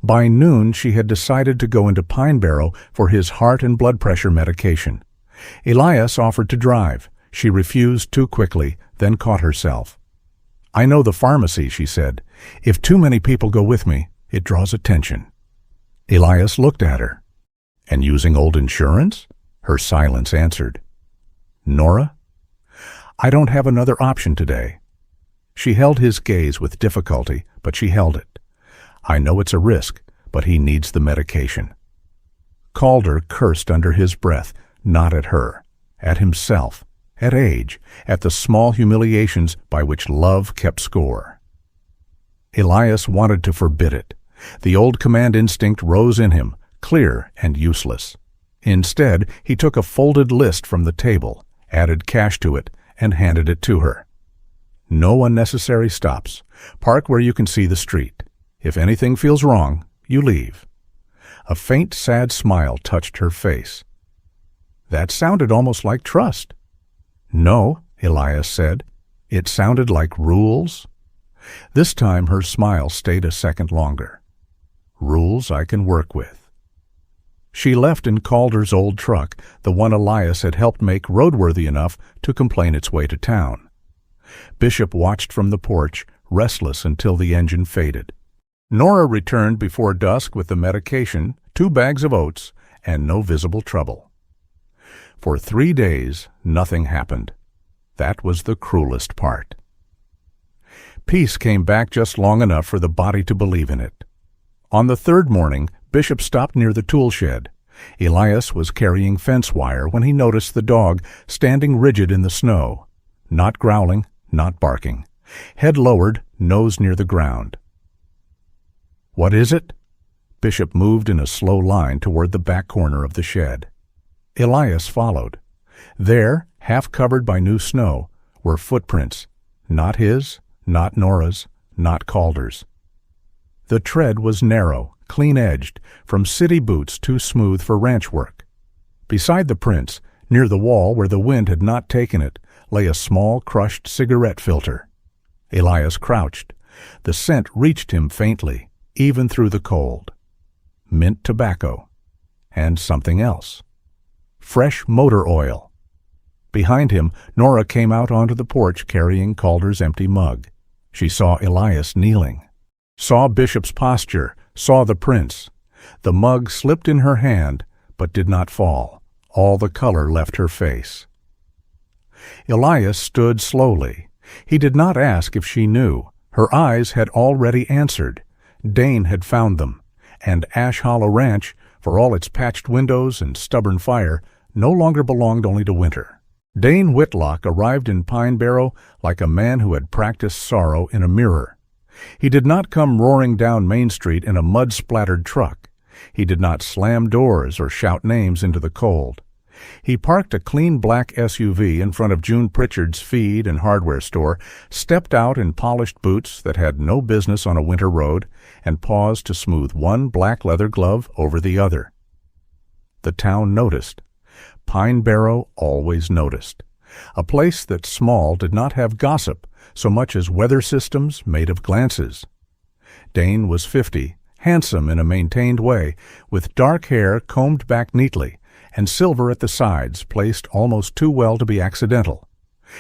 By noon, she had decided to go into Pine Barrow for his heart and blood pressure medication. Elias offered to drive. She refused too quickly, then caught herself. I know the pharmacy, she said. If too many people go with me, it draws attention. Elias looked at her. And using old insurance? Her silence answered. Nora? I don't have another option today. She held his gaze with difficulty, but she held it. I know it's a risk, but he needs the medication. Calder cursed under his breath, not at her, at himself, at age, at the small humiliations by which love kept score. Elias wanted to forbid it. The old command instinct rose in him, clear and useless. Instead, he took a folded list from the table, added cash to it, and handed it to her. No unnecessary stops. Park where you can see the street. If anything feels wrong, you leave. A faint, sad smile touched her face. That sounded almost like trust. No, Elias said. It sounded like rules. This time her smile stayed a second longer. Rules I can work with. She left in Calder's old truck, the one Elias had helped make roadworthy enough to complain its way to town. Bishop watched from the porch, restless until the engine faded. Nora returned before dusk with the medication, 2 bags of oats, and no visible trouble. For 3 days, nothing happened. That was the cruelest part. Peace came back just long enough for the body to believe in it. On the 3rd morning, Bishop stopped near the tool shed. Elias was carrying fence wire when he noticed the dog standing rigid in the snow, not growling, not barking, head lowered, nose near the ground. What is it? Bishop moved in a slow line toward the back corner of the shed. Elias followed. There, half covered by new snow, were footprints, not his, not Nora's, not Calder's. The tread was narrow, clean-edged, from city boots too smooth for ranch work. Beside the prints, near the wall where the wind had not taken it, lay a small crushed cigarette filter. Elias crouched. The scent reached him faintly, even through the cold. Mint tobacco. And something else. Fresh motor oil. Behind him, Nora came out onto the porch carrying Calder's empty mug. She saw Elias kneeling. Saw Bishop's posture, saw the prints. The mug slipped in her hand, but did not fall. All the color left her face. Elias stood slowly. He did not ask if she knew. Her eyes had already answered. Dane had found them, and Ash Hollow Ranch, for all its patched windows and stubborn fire, no longer belonged only to winter. Dane Whitlock arrived in Pine Barrow like a man who had practiced sorrow in a mirror. He did not come roaring down Main Street in a mud-splattered truck. He did not slam doors or shout names into the cold. He parked a clean black SUV in front of June Pritchard's feed and hardware store, stepped out in polished boots that had no business on a winter road, and paused to smooth one black leather glove over the other. The town noticed. Pine Barrow always noticed. A place that small did not have gossip so much as weather systems made of glances. Dane was 50, handsome in a maintained way, with dark hair combed back neatly, and silver at the sides placed almost too well to be accidental.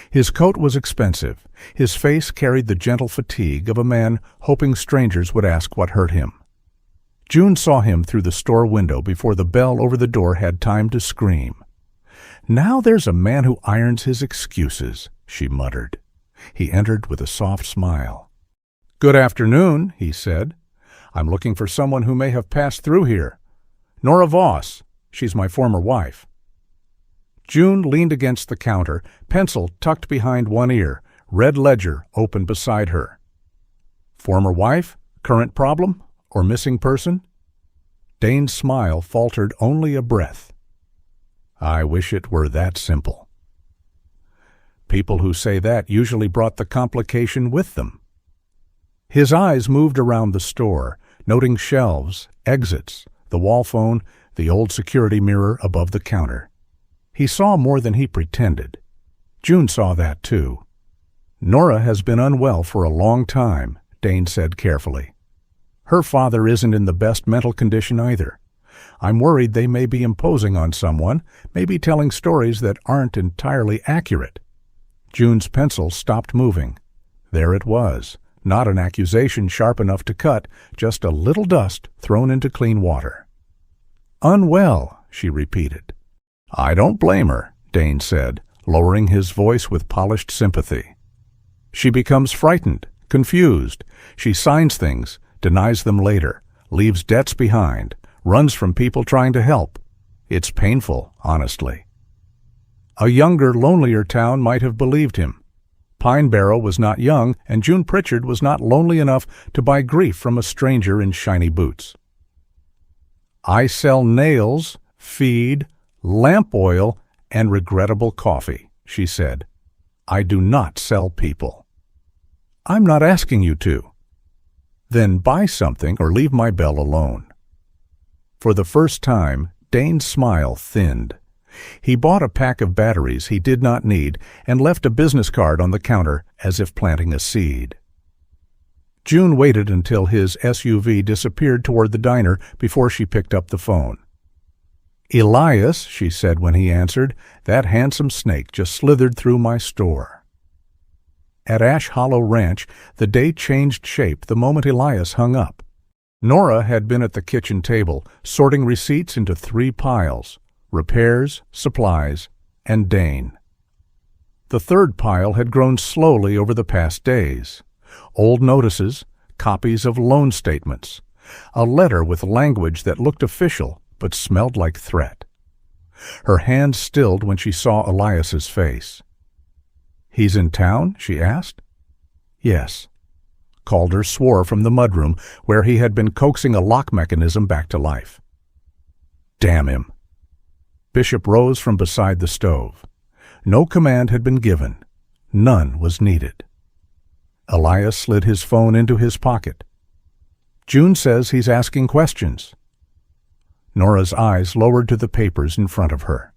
His coat was expensive. His face carried the gentle fatigue of a man hoping strangers would ask what hurt him. June saw him through the store window before the bell over the door had time to scream. "Now there's a man who irons his excuses," she muttered. He entered with a soft smile. "Good afternoon," he said. "I'm looking for someone who may have passed through here. Nora Voss. She's my former wife." June leaned against the counter, pencil tucked behind one ear, red ledger open beside her. "Former wife? Current problem? Or missing person?" Dane's smile faltered only a breath. "I wish it were that simple." People who say that usually brought the complication with them. His eyes moved around the store, noting shelves, exits, the wall phone, the old security mirror above the counter. He saw more than he pretended. June saw that too. "Nora has been unwell for a long time," Dane said carefully. "Her father isn't in the best mental condition either. I'm worried they may be imposing on someone, maybe telling stories that aren't entirely accurate." June's pencil stopped moving. There it was, not an accusation sharp enough to cut, just a little dust thrown into clean water. "Unwell," she repeated. "I don't blame her," Dane said, lowering his voice with polished sympathy. "She becomes frightened, confused. She signs things, denies them later, leaves debts behind, runs from people trying to help. It's painful, honestly." A younger, lonelier town might have believed him. Pine Barrow was not young, and June Pritchard was not lonely enough to buy grief from a stranger in shiny boots. "I sell nails, feed, lamp oil, and regrettable coffee," she said. "I do not sell people." "I'm not asking you to." "Then buy something or leave my bell alone." For the first time, Dane's smile thinned. He bought a pack of batteries he did not need and left a business card on the counter as if planting a seed. June waited until his SUV disappeared toward the diner before she picked up the phone. "Elias," she said when he answered, "that handsome snake just slithered through my store." At Ash Hollow Ranch, the day changed shape the moment Elias hung up. Nora had been at the kitchen table, sorting receipts into 3 piles: repairs, supplies, and Dane. The third pile had grown slowly over the past days. Old notices, copies of loan statements, a letter with language that looked official but smelled like threat. Her hand stilled when she saw Elias's face. "He's in town?" she asked. "Yes." Calder swore from the mudroom where he had been coaxing a lock mechanism back to life. "Damn him." Bishop rose from beside the stove. No command had been given. None was needed. Elias slid his phone into his pocket. "June says he's asking questions." Nora's eyes lowered to the papers in front of her.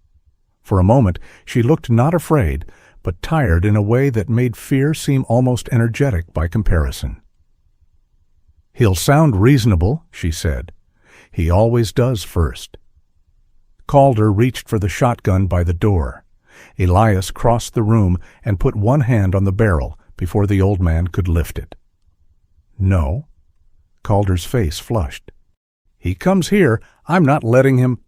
For a moment she looked not afraid, but tired in a way that made fear seem almost energetic by comparison. "He'll sound reasonable," she said. "He always does first." Calder reached for the shotgun by the door. Elias crossed the room and put one hand on the barrel before the old man could lift it. "No." Calder's face flushed. "He comes here, I'm not letting him—"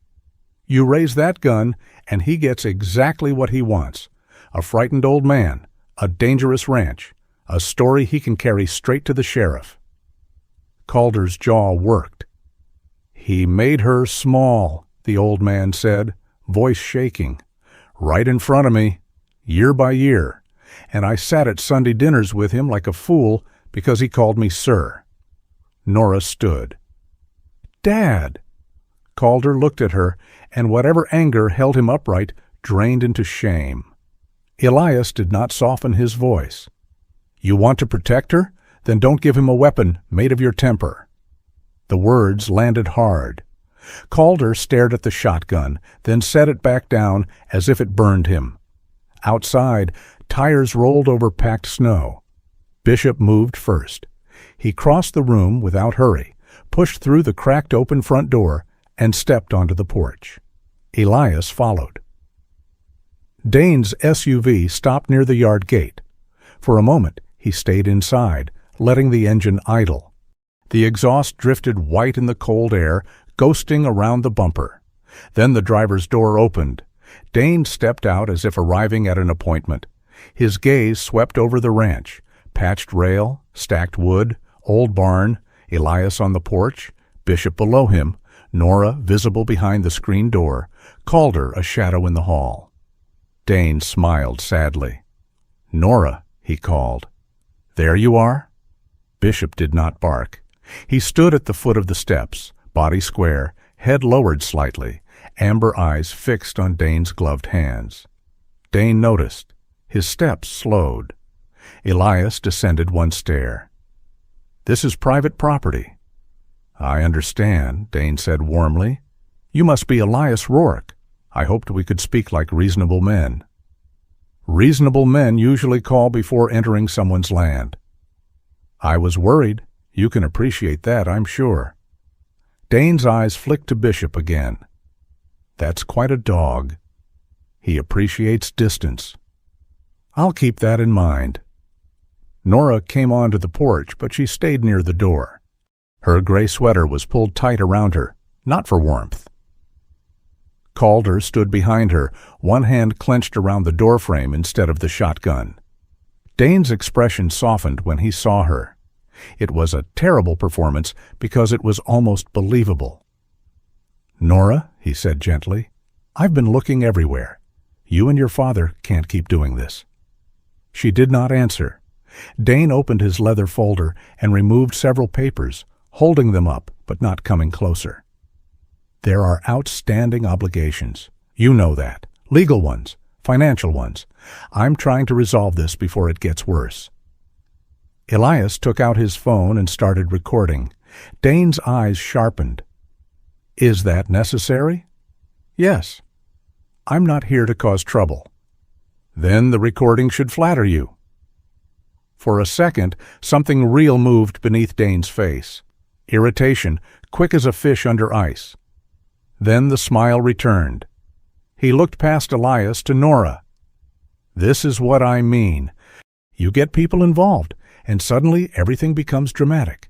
"You raise that gun, and he gets exactly what he wants. A frightened old man, a dangerous ranch, a story he can carry straight to the sheriff." Calder's jaw worked. "He made her small," the old man said, voice shaking. "Right in front of me, year by year, and I sat at Sunday dinners with him like a fool because he called me sir." Nora stood. "Dad!" Calder looked at her, and whatever anger held him upright drained into shame. Elias did not soften his voice. "You want to protect her? Then don't give him a weapon made of your temper." The words landed hard. Calder stared at the shotgun, then set it back down as if it burned him. Outside, tires rolled over packed snow. Bishop moved first. He crossed the room without hurry, pushed through the cracked open front door, and stepped onto the porch. Elias followed. Dane's SUV stopped near the yard gate. For a moment, he stayed inside, letting the engine idle. The exhaust drifted white in the cold air, ghosting around the bumper. Then the driver's door opened. Dane stepped out as if arriving at an appointment. His gaze swept over the ranch, patched rail, stacked wood, old barn, Elias on the porch, Bishop below him, Nora visible behind the screen door, Calder a shadow in the hall. Dane smiled sadly. "Nora," he called. "There you are?" Bishop did not bark. He stood at the foot of the steps, body square, head lowered slightly, amber eyes fixed on Dane's gloved hands. Dane noticed. His steps slowed. Elias descended one stair. This is private property." "I understand," Dane said warmly. "You must be Elias Rourke. I hoped we could speak like reasonable men." "Reasonable men usually call before entering someone's land." "I was worried. You can appreciate that, I'm sure." Dane's eyes flicked to Bishop again. "That's quite a dog. He appreciates distance. I'll keep that in mind." Nora came onto the porch, but she stayed near the door. Her gray sweater was pulled tight around her, not for warmth. Calder stood behind her, one hand clenched around the doorframe instead of the shotgun. Dane's expression softened when he saw her. It was a terrible performance because it was almost believable. "Nora," he said gently, "I've been looking everywhere. You and your father can't keep doing this." She did not answer. Dane opened his leather folder and removed several papers, holding them up but not coming closer. "There are outstanding obligations. You know that. Legal ones, financial ones. I'm trying to resolve this before it gets worse." Elias took out his phone and started recording. Dane's eyes sharpened. "Is that necessary?" "Yes. I'm not here to cause trouble." "Then the recording should flatter you." For a second, something real moved beneath Dane's face. Irritation, quick as a fish under ice. Then the smile returned. He looked past Elias to Nora. "This is what I mean. You get people involved, and suddenly everything becomes dramatic.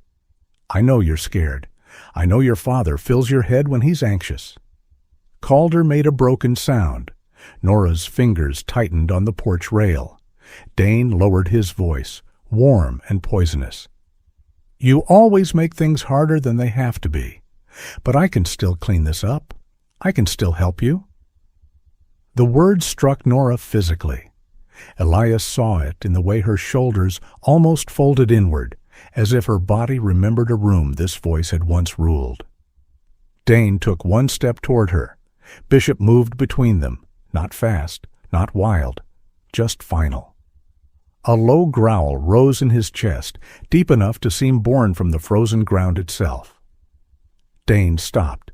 I know you're scared. I know your father fills your head when he's anxious." Calder made a broken sound. Nora's fingers tightened on the porch rail. Dane lowered his voice, warm and poisonous. "You always make things harder than they have to be. But I can still clean this up. I can still help you." The words struck Nora physically. Elias saw it in the way her shoulders almost folded inward, as if her body remembered a room this voice had once ruled. Dane took one step toward her. Bishop moved between them, not fast, not wild, just final. A low growl rose in his chest, deep enough to seem born from the frozen ground itself. Dane stopped.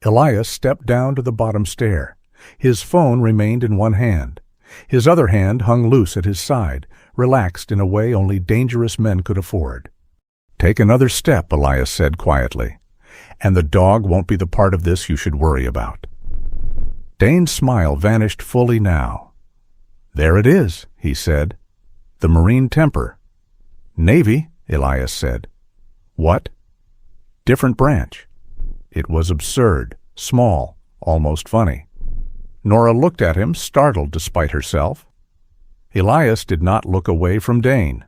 Elias stepped down to the bottom stair. His phone remained in one hand. His other hand hung loose at his side, relaxed in a way only dangerous men could afford. "Take another step," Elias said quietly, "and the dog won't be the part of this you should worry about." Dane's smile vanished fully now. "There it is," he said. "The Marine temper." "Navy," Elias said. "What?" "Different branch." It was absurd, small, almost funny. Nora looked at him, startled despite herself. Elias did not look away from Dane.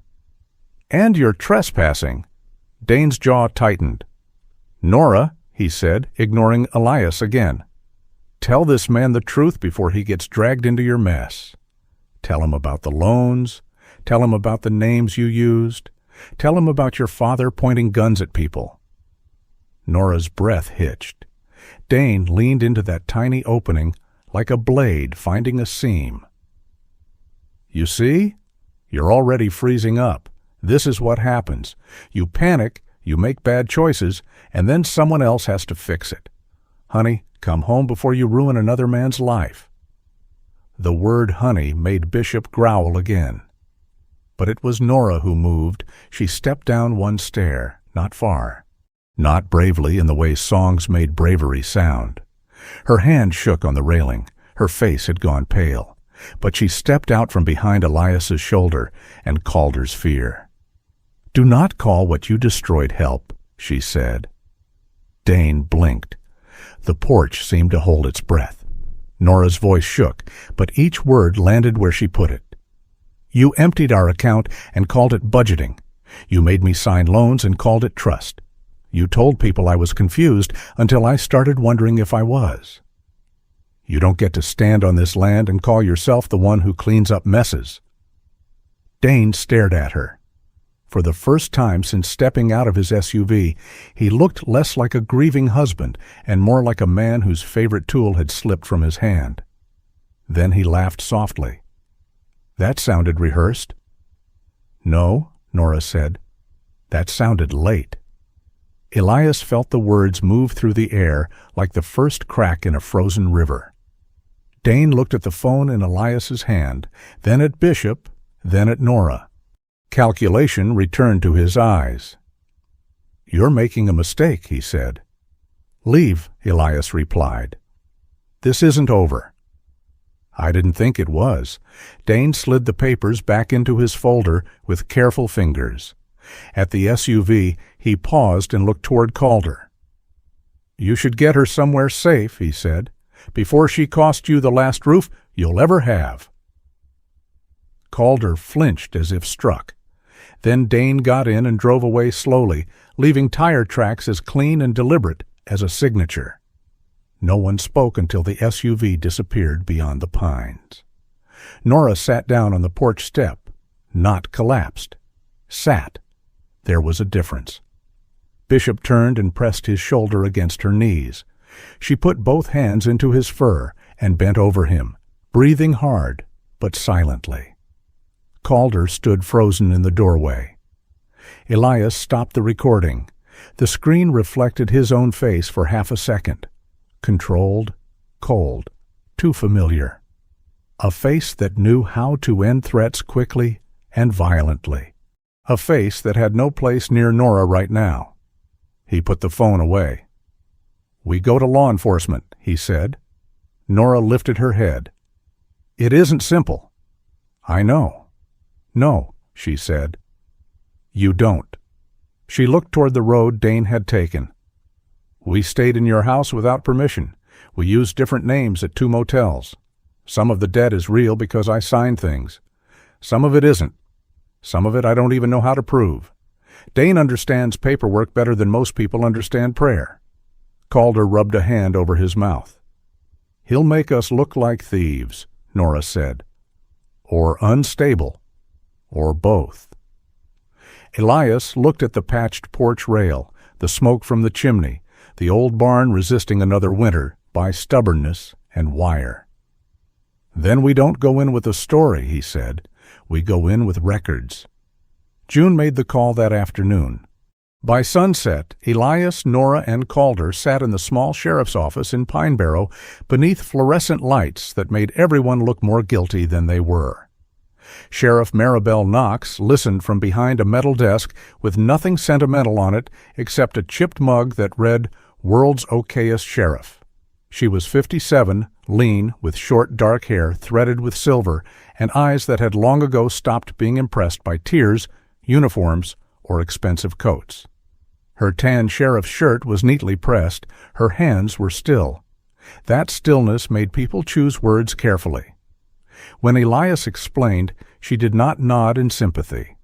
"And you're trespassing." Dane's jaw tightened. "Nora," he said, ignoring Elias again, "tell this man the truth before he gets dragged into your mess. Tell him about the loans. Tell him about the names you used. Tell him about your father pointing guns at people." Nora's breath hitched. Dane leaned into that tiny opening like a blade finding a seam. "You see? You're already freezing up. This is what happens. You panic, you make bad choices, and then someone else has to fix it. Honey, come home before you ruin another man's life." The word honey made Bishop growl again. But it was Nora who moved. She stepped down one stair, not far. Not bravely in the way songs made bravery sound. Her hand shook on the railing. Her face had gone pale. But she stepped out from behind Elias's shoulder and Calder's fear. "Do not call what you destroyed help," she said. Dane blinked. The porch seemed to hold its breath. Nora's voice shook, but each word landed where she put it. "You emptied our account and called it budgeting. You made me sign loans and called it trust. You told people I was confused until I started wondering if I was. You don't get to stand on this land and call yourself the one who cleans up messes." Dane stared at her. For the first time since stepping out of his SUV, he looked less like a grieving husband and more like a man whose favorite tool had slipped from his hand. Then he laughed softly. "That sounded rehearsed." "No," Nora said. That sounded late. Elias felt the words move through the air like the first crack in a frozen river. Dane looked at the phone in Elias's hand, then at Bishop, then at Nora. Calculation returned to his eyes. "You're making a mistake," he said. "Leave," Elias replied. "This isn't over." "I didn't think it was." Dane slid the papers back into his folder with careful fingers. At the SUV, he paused and looked toward Calder. "You should get her somewhere safe," he said, "before she costs you the last roof you'll ever have." Calder flinched as if struck. Then Dane got in and drove away slowly, leaving tire tracks as clean and deliberate as a signature. No one spoke until the SUV disappeared beyond the pines. Nora sat down on the porch step, not collapsed. Sat. There was a difference. Bishop turned and pressed his shoulder against her knees. She put both hands into his fur and bent over him, breathing hard, but silently. Calder stood frozen in the doorway. Elias stopped the recording. The screen reflected his own face for half a second. Controlled, cold, too familiar. A face that knew how to end threats quickly and violently. A face that had no place near Nora right now. He put the phone away. "We go to law enforcement," he said. Nora lifted her head. "It isn't simple." "I know." "No," she said. "You don't." She looked toward the road Dane had taken. "We stayed in your house without permission. We used different names at 2 motels. Some of the debt is real because I signed things. Some of it isn't. Some of it I don't even know how to prove. Dane understands paperwork better than most people understand prayer." Calder rubbed a hand over his mouth. "He'll make us look like thieves," Nora said. "Or unstable. Or both." Elias looked at the patched porch rail, the smoke from the chimney, the old barn resisting another winter by stubbornness and wire. "Then we don't go in with a story," he said. "We go in with records." June made the call that afternoon. By sunset, Elias, Nora, and Calder sat in the small sheriff's office in Pine Barrow beneath fluorescent lights that made everyone look more guilty than they were. Sheriff Maribel Knox listened from behind a metal desk with nothing sentimental on it except a chipped mug that read, "World's Okayest Sheriff." She was 57, lean, with short dark hair threaded with silver, and eyes that had long ago stopped being impressed by tears, uniforms, or expensive coats. Her tan sheriff's shirt was neatly pressed, her hands were still. That stillness made people choose words carefully. When Elias explained, she did not nod in sympathy.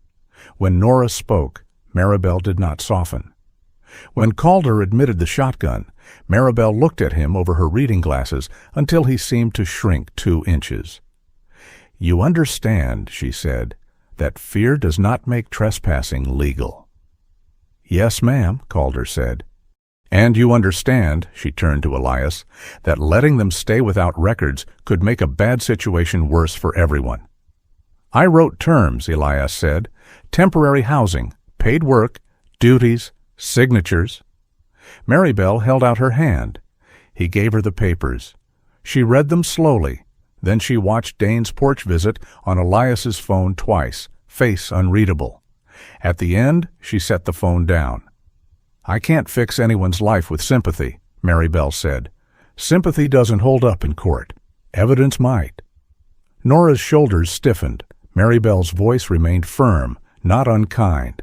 When Nora spoke, Maribel did not soften. When Calder admitted the shotgun, Maribel looked at him over her reading glasses until he seemed to shrink 2 inches. "You understand," she said, "that fear does not make trespassing legal." "Yes, ma'am," Calder said. "And you understand," she turned to Elias, "that letting them stay without records could make a bad situation worse for everyone." "I wrote terms," Elias said. "Temporary housing, paid work, duties, signatures." Maribel held out her hand. He gave her the papers. She read them slowly. Then she watched Dane's porch visit on Elias's phone twice, face unreadable. At the end, she set the phone down. "I can't fix anyone's life with sympathy," Maribel said. "Sympathy doesn't hold up in court. Evidence might." Nora's shoulders stiffened. Maribel's voice remained firm, not unkind.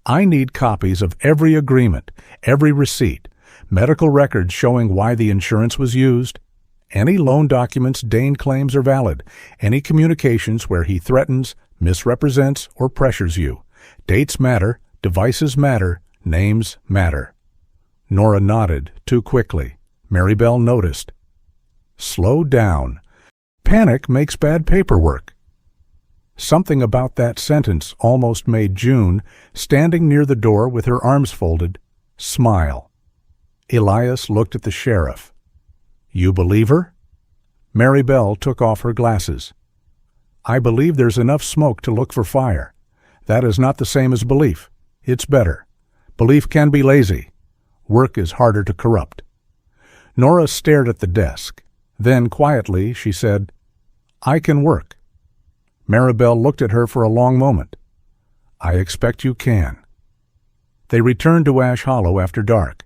"I need copies of every agreement, every receipt, medical records showing why the insurance was used, any loan documents Dane claims are valid, any communications where he threatens, misrepresents, or pressures you. Dates matter, devices matter, names matter." Nora nodded, too quickly. Maribel noticed. "Slow down. Panic makes bad paperwork." Something about that sentence almost made June, standing near the door with her arms folded, smile. Elias looked at the sheriff. "You believe her?" Maribel took off her glasses. "I believe there's enough smoke to look for fire. That is not the same as belief. It's better. Belief can be lazy. Work is harder to corrupt. Nora stared at the desk. Then, quietly, she said, I can work. Maribel looked at her for a long moment. I expect you can. They returned to Ash Hollow after dark.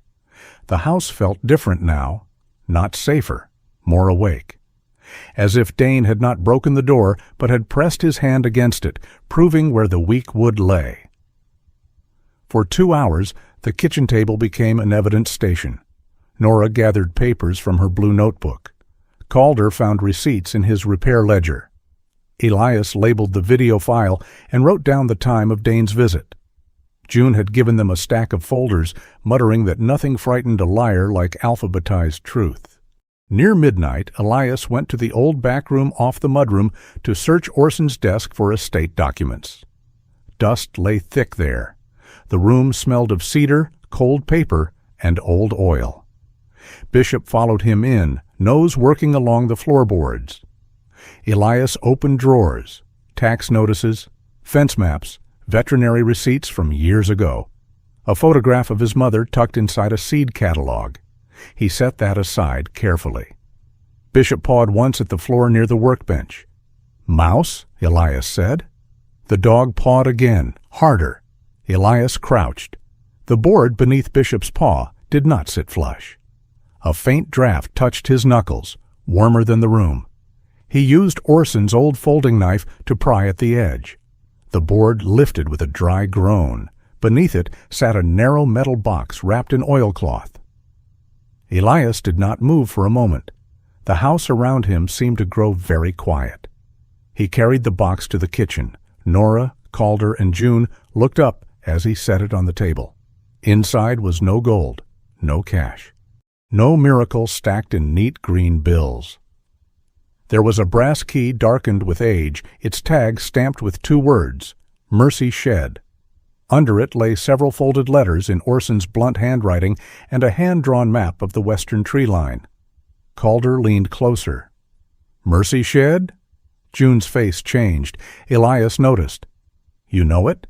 The house felt different now, not safer, more awake. As if Dane had not broken the door, but had pressed his hand against it, proving where the weak wood lay. For 2 hours, the kitchen table became an evidence station. Nora gathered papers from her blue notebook. Calder found receipts in his repair ledger. Elias labeled the video file and wrote down the time of Dane's visit. June had given them a stack of folders, muttering that nothing frightened a liar like alphabetized truth. Near midnight, Elias went to the old back room off the mudroom to search Orson's desk for estate documents. Dust lay thick there. The room smelled of cedar, cold paper, and old oil. Bishop followed him in, nose working along the floorboards. Elias opened drawers, tax notices, fence maps, veterinary receipts from years ago. A photograph of his mother tucked inside a seed catalog. He set that aside carefully. Bishop pawed once at the floor near the workbench. Mouse, Elias said. The dog pawed again, harder. Elias crouched. The board beneath Bishop's paw did not sit flush. A faint draft touched his knuckles, warmer than the room. He used Orson's old folding knife to pry at the edge. The board lifted with a dry groan. Beneath it sat a narrow metal box wrapped in oilcloth. Elias did not move for a moment. The house around him seemed to grow very quiet. He carried the box to the kitchen. Nora, Calder, and June looked up as he set it on the table. Inside was no gold, no cash. No miracle stacked in neat green bills. There was a brass key darkened with age, its tag stamped with 2 words, Mercy Shed. Under it lay several folded letters in Orson's blunt handwriting and a hand-drawn map of the western tree line. Calder leaned closer. Mercy Shed? June's face changed. Elias noticed. You know it?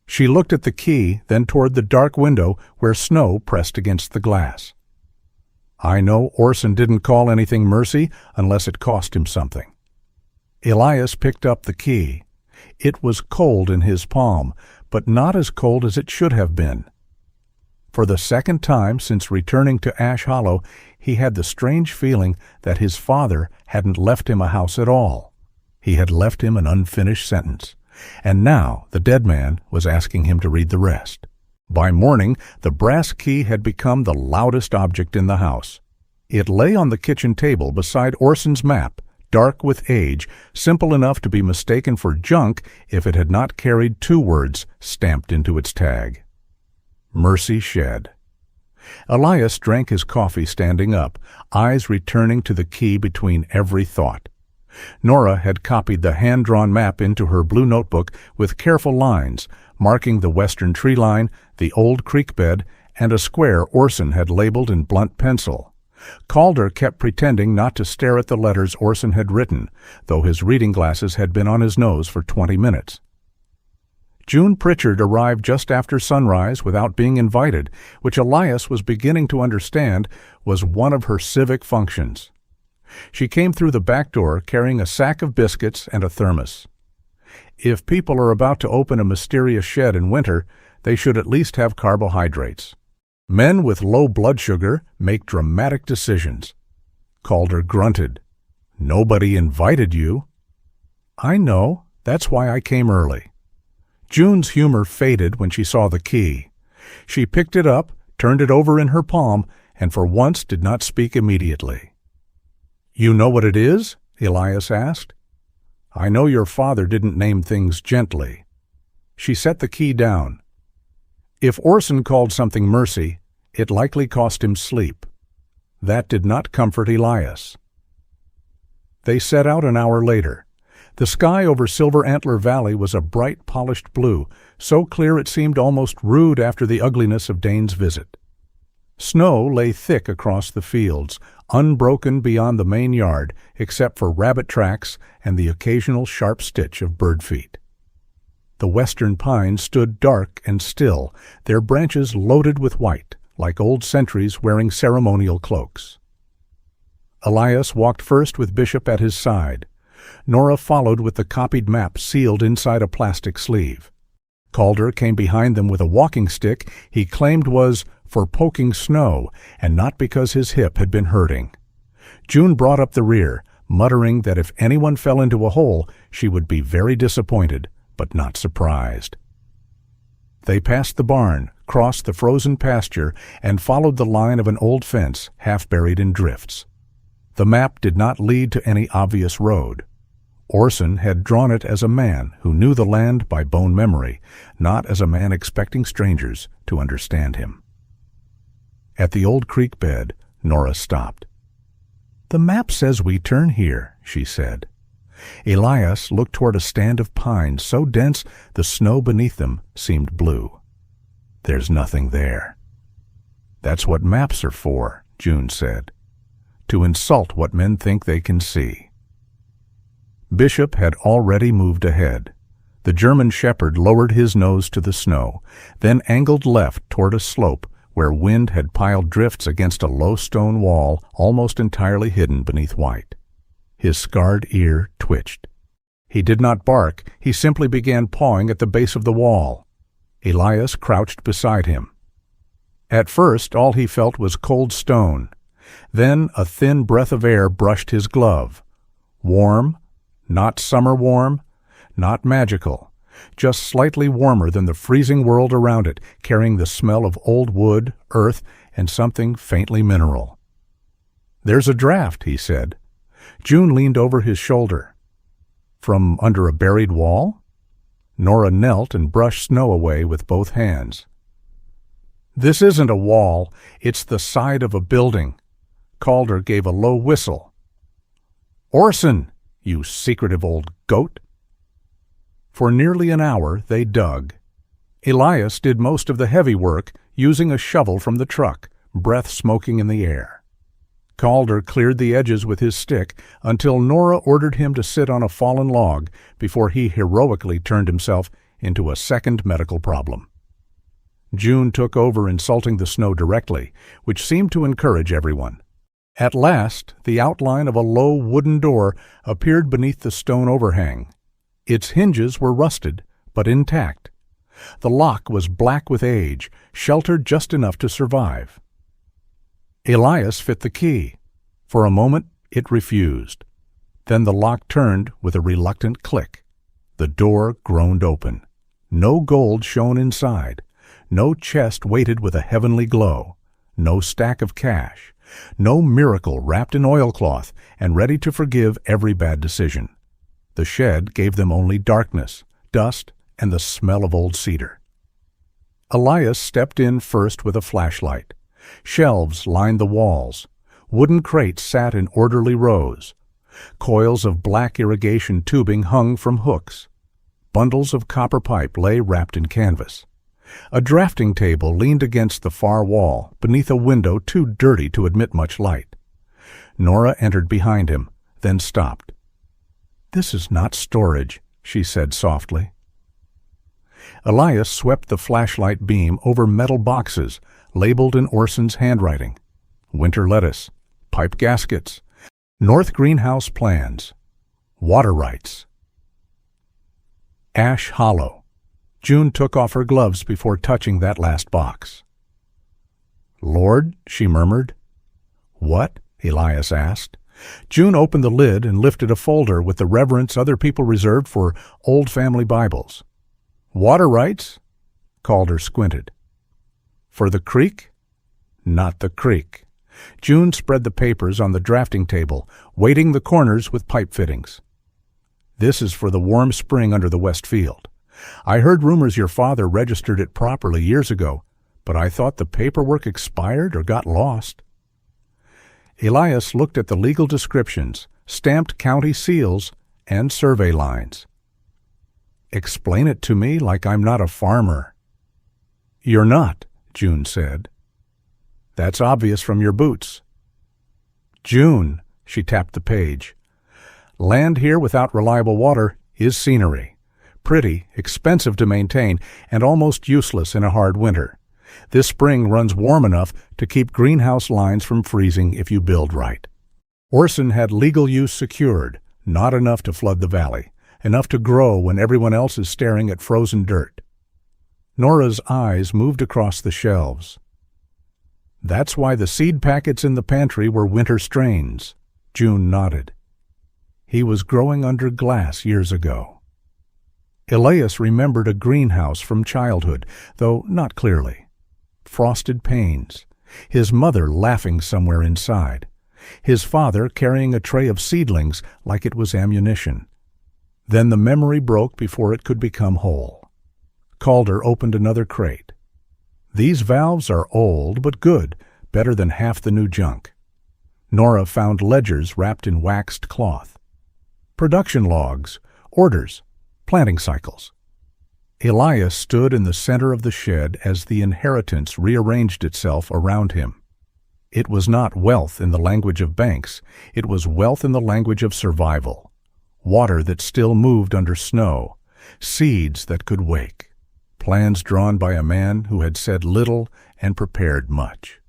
She looked at the key, then toward the dark window where snow pressed against the glass. I know Orson didn't call anything mercy unless it cost him something. Elias picked up the key. It was cold in his palm, but not as cold as it should have been. For the second time since returning to Ash Hollow, he had the strange feeling that his father hadn't left him a house at all. He had left him an unfinished sentence, and now the dead man was asking him to read the rest. By morning, the brass key had become the loudest object in the house. It lay on the kitchen table beside Orson's map, dark with age, simple enough to be mistaken for junk if it had not carried 2 words stamped into its tag. Mercy Shed. Elias drank his coffee standing up, eyes returning to the key between every thought. Nora had copied the hand-drawn map into her blue notebook with careful lines, marking the western tree line, the old creek bed, and a square Orson had labeled in blunt pencil. Calder kept pretending not to stare at the letters Orson had written, though his reading glasses had been on his nose for 20 minutes. June Pritchard arrived just after sunrise without being invited, which Elias was beginning to understand was one of her civic functions. She came through the back door carrying a sack of biscuits and a thermos. If people are about to open a mysterious shed in winter, they should at least have carbohydrates. Men with low blood sugar make dramatic decisions. Calder grunted. Nobody invited you. I know. That's why I came early. June's humor faded when she saw the key. She picked it up, turned it over in her palm, and for once did not speak immediately. You know what it is? Elias asked. I know your father didn't name things gently. She set the key down. If Orson called something mercy, it likely cost him sleep. That did not comfort Elias. They set out an hour later. The sky over Silver Antler Valley was a bright, polished blue, so clear it seemed almost rude after the ugliness of Dane's visit. Snow lay thick across the fields, unbroken beyond the main yard, except for rabbit tracks and the occasional sharp stitch of bird feet. The western pines stood dark and still, their branches loaded with white, like old sentries wearing ceremonial cloaks. Elias walked first with Bishop at his side. Nora followed with the copied map sealed inside a plastic sleeve. Calder came behind them with a walking stick he claimed was for poking snow and not because his hip had been hurting. June brought up the rear, muttering that if anyone fell into a hole, she would be very disappointed, but not surprised. They passed the barn, crossed the frozen pasture, and followed the line of an old fence, half buried in drifts. The map did not lead to any obvious road. Orson had drawn it as a man who knew the land by bone memory, not as a man expecting strangers to understand him. At the old creek bed, Nora stopped. "The map says we turn here," she said. Elias looked toward a stand of pines so dense the snow beneath them seemed blue. "There's nothing there." "That's what maps are for," June said. "To insult what men think they can see." Bishop had already moved ahead. The German shepherd lowered his nose to the snow, then angled left toward a slope where wind had piled drifts against a low stone wall almost entirely hidden beneath white. His scarred ear twitched. He did not bark, he simply began pawing at the base of the wall. Elias crouched beside him. At first all he felt was cold stone. Then a thin breath of air brushed his glove. Warm, not summer warm, not magical, just slightly warmer than the freezing world around it, carrying the smell of old wood, earth, and something faintly mineral. "There's a draft," he said. June leaned over his shoulder. "From under a buried wall?" Nora knelt and brushed snow away with both hands. "This isn't a wall, it's the side of a building." Calder gave a low whistle. "Orson, you secretive old goat!" For nearly an hour they dug. Elias did most of the heavy work, using a shovel from the truck, breath smoking in the air. Calder cleared the edges with his stick until Nora ordered him to sit on a fallen log before he heroically turned himself into a second medical problem. June took over insulting the snow directly, which seemed to encourage everyone. At last, the outline of a low wooden door appeared beneath the stone overhang. Its hinges were rusted, but intact. The lock was black with age, sheltered just enough to survive. Elias fit the key. For a moment, it refused. Then the lock turned with a reluctant click. The door groaned open. No gold shone inside. No chest weighted with a heavenly glow. No stack of cash. No miracle wrapped in oilcloth and ready to forgive every bad decision. The shed gave them only darkness, dust, and the smell of old cedar. Elias stepped in first with a flashlight. Shelves lined the walls. Wooden crates sat in orderly rows. Coils of black irrigation tubing hung from hooks. Bundles of copper pipe lay wrapped in canvas. A drafting table leaned against the far wall, beneath a window too dirty to admit much light. Nora entered behind him, then stopped. "This is not storage," she said softly. Elias swept the flashlight beam over metal boxes, labeled in Orson's handwriting. Winter lettuce, pipe gaskets, North greenhouse plans, water rights. Ash Hollow. June took off her gloves before touching that last box. "Lord," she murmured. "What?" Elias asked. June opened the lid and lifted a folder with the reverence other people reserved for old family Bibles. "Water rights?" Calder squinted. "For the creek?" "Not the creek." June spread the papers on the drafting table, weighting the corners with pipe fittings. "This is for the warm spring under the west field. I heard rumors your father registered it properly years ago, but I thought the paperwork expired or got lost." Elias looked at the legal descriptions, stamped county seals, and survey lines. "Explain it to me like I'm not a farmer." "You're not," June said. "That's obvious from your boots." "June," she tapped the page. "Land here without reliable water is scenery. pretty, expensive to maintain, and almost useless in a hard winter. This spring runs warm enough to keep greenhouse lines from freezing if you build right. Orson had legal use secured, not enough to flood the valley, enough to grow when everyone else is staring at frozen dirt. Nora's eyes moved across the shelves. That's why the seed packets in the pantry were winter strains. June nodded. He was growing under glass years ago. Elias remembered a greenhouse from childhood, though not clearly. Frosted panes, his mother laughing somewhere inside, his father carrying a tray of seedlings like it was ammunition. Then the memory broke before it could become whole. Calder opened another crate. These valves are old but good, better than half the new junk. Nora found ledgers wrapped in waxed cloth. Production logs, orders, planting cycles. Elias stood in the center of the shed as the inheritance rearranged itself around him. It was not wealth in the language of banks, it was wealth in the language of survival. Water that still moved under snow, seeds that could wake. Plans drawn by a man who had said little and prepared much.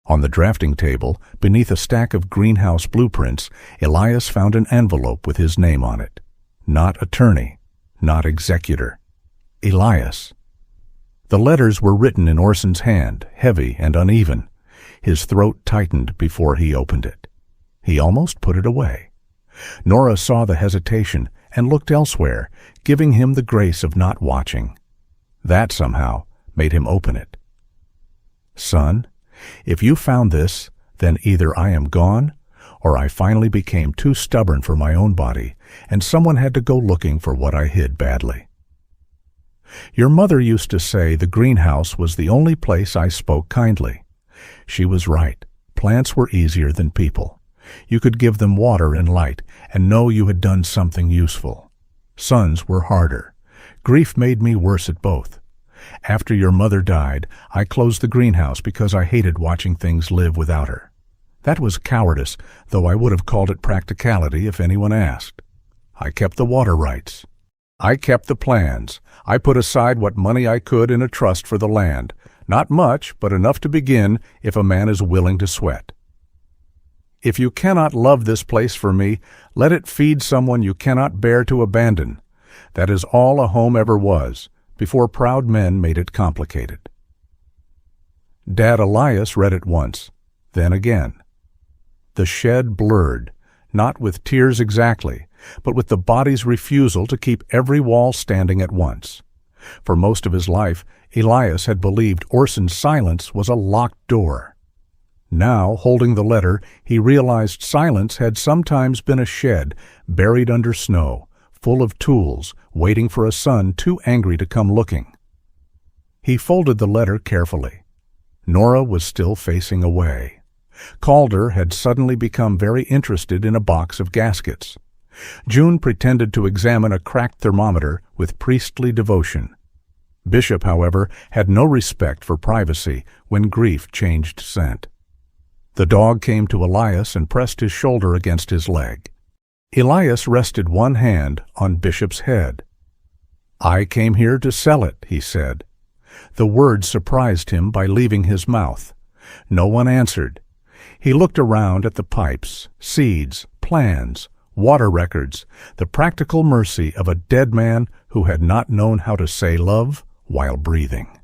On the drafting table, beneath a stack of greenhouse blueprints, Elias found an envelope with his name on it. Not attorney, not executor. Elias. The letters were written in Orson's hand, heavy and uneven. His throat tightened before he opened it. He almost put it away. Nora saw the hesitation and looked elsewhere, giving him the grace of not watching. That somehow made him open it. Son, if you found this, then either I am gone, or I finally became too stubborn for my own body, and someone had to go looking for what I hid badly. Your mother used to say the greenhouse was the only place I spoke kindly. She was right. Plants were easier than people. You could give them water and light, and know you had done something useful. Sons were harder. Grief made me worse at both. After your mother died, I closed the greenhouse because I hated watching things live without her. That was cowardice, though I would have called it practicality if anyone asked. I kept the water rights. I kept the plans. I put aside what money I could in a trust for the land. Not much, but enough to begin if a man is willing to sweat. If you cannot love this place for me, let it feed someone you cannot bear to abandon. That is all a home ever was, before proud men made it complicated. Dad Elias read it once, then again. The shed blurred, not with tears exactly, but with the body's refusal to keep every wall standing at once. For most of his life, Elias had believed Orson's silence was a locked door. Now, holding the letter, he realized silence had sometimes been a shed buried under snow, full of tools, waiting for a son too angry to come looking. He folded the letter carefully. Nora was still facing away. Calder had suddenly become very interested in a box of gaskets. June pretended to examine a cracked thermometer with priestly devotion. Bishop, however, had no respect for privacy when grief changed scent. The dog came to Elias and pressed his shoulder against his leg. Elias rested one hand on Bishop's head. I came here to sell it, he said. The word surprised him by leaving his mouth. No one answered. He looked around at the pipes, seeds, plans, water records, the practical mercy of a dead man who had not known how to say love while breathing.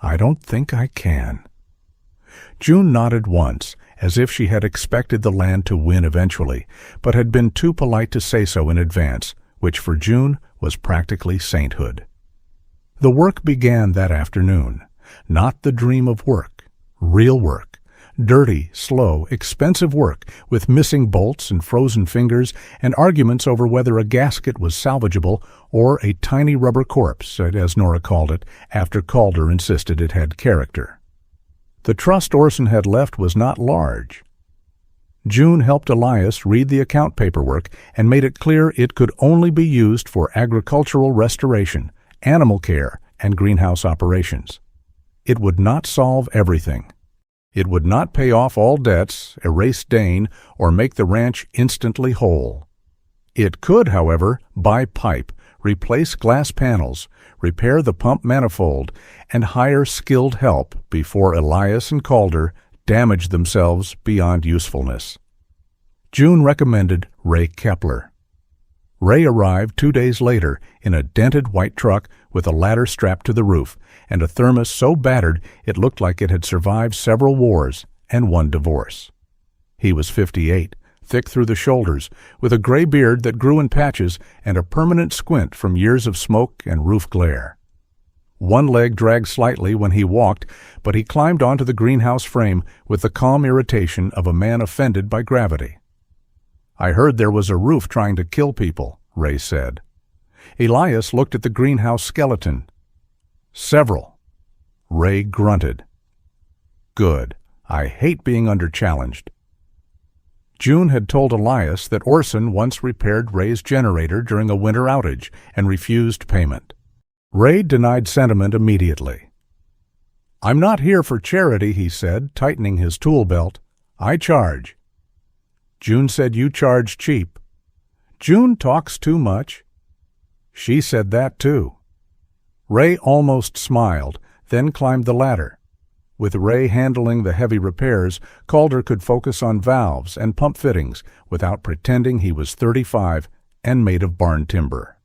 I don't think I can. June nodded once, as if she had expected the land to win eventually, but had been too polite to say so in advance, which for June was practically sainthood. The work began that afternoon. Not the dream of work, real work. Dirty, slow, expensive work, with missing bolts and frozen fingers, and arguments over whether a gasket was salvageable or a tiny rubber corpse, as Nora called it, after Calder insisted it had character. The trust Orson had left was not large. June helped Elias read the account paperwork and made it clear it could only be used for agricultural restoration, animal care, and greenhouse operations. It would not solve everything. It would not pay off all debts, erase Dane, or make the ranch instantly whole. It could, however, buy pipe, replace glass panels, repair the pump manifold, and hire skilled help before Elias and Calder damaged themselves beyond usefulness. June recommended Ray Kepler. Ray arrived 2 days later in a dented white truck with a ladder strapped to the roof and a thermos so battered it looked like it had survived several wars and one divorce. He was 58, thick through the shoulders, with a gray beard that grew in patches and a permanent squint from years of smoke and roof glare. One leg dragged slightly when he walked, but he climbed onto the greenhouse frame with the calm irritation of a man offended by gravity. "I heard there was a roof trying to kill people," Ray said. Elias looked at the greenhouse skeleton. "Several." Ray grunted. "Good. I hate being underchallenged." June had told Elias that Orson once repaired Ray's generator during a winter outage and refused payment. Ray denied sentiment immediately. "I'm not here for charity," he said, tightening his tool belt. "I charge." "June said you charge cheap." "June talks too much." "She said that too." Ray almost smiled, then climbed the ladder. With Ray handling the heavy repairs, Calder could focus on valves and pump fittings without pretending he was 35 and made of barn timber.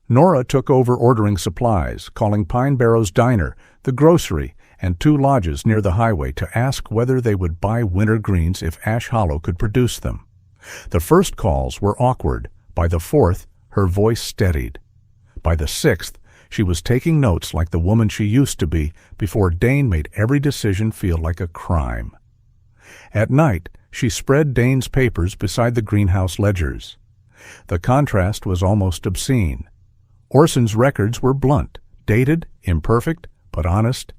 Nora took over ordering supplies, calling Pine Barrow's Diner, the grocery, and 2 lodges near the highway to ask whether they would buy winter greens if Ash Hollow could produce them. The first calls were awkward. By the 4th, her voice steadied. By the 6th, she was taking notes like the woman she used to be before Dane made every decision feel like a crime. At night, she spread Dane's papers beside the greenhouse ledgers. The contrast was almost obscene. Orson's records were blunt, dated, imperfect, but honest.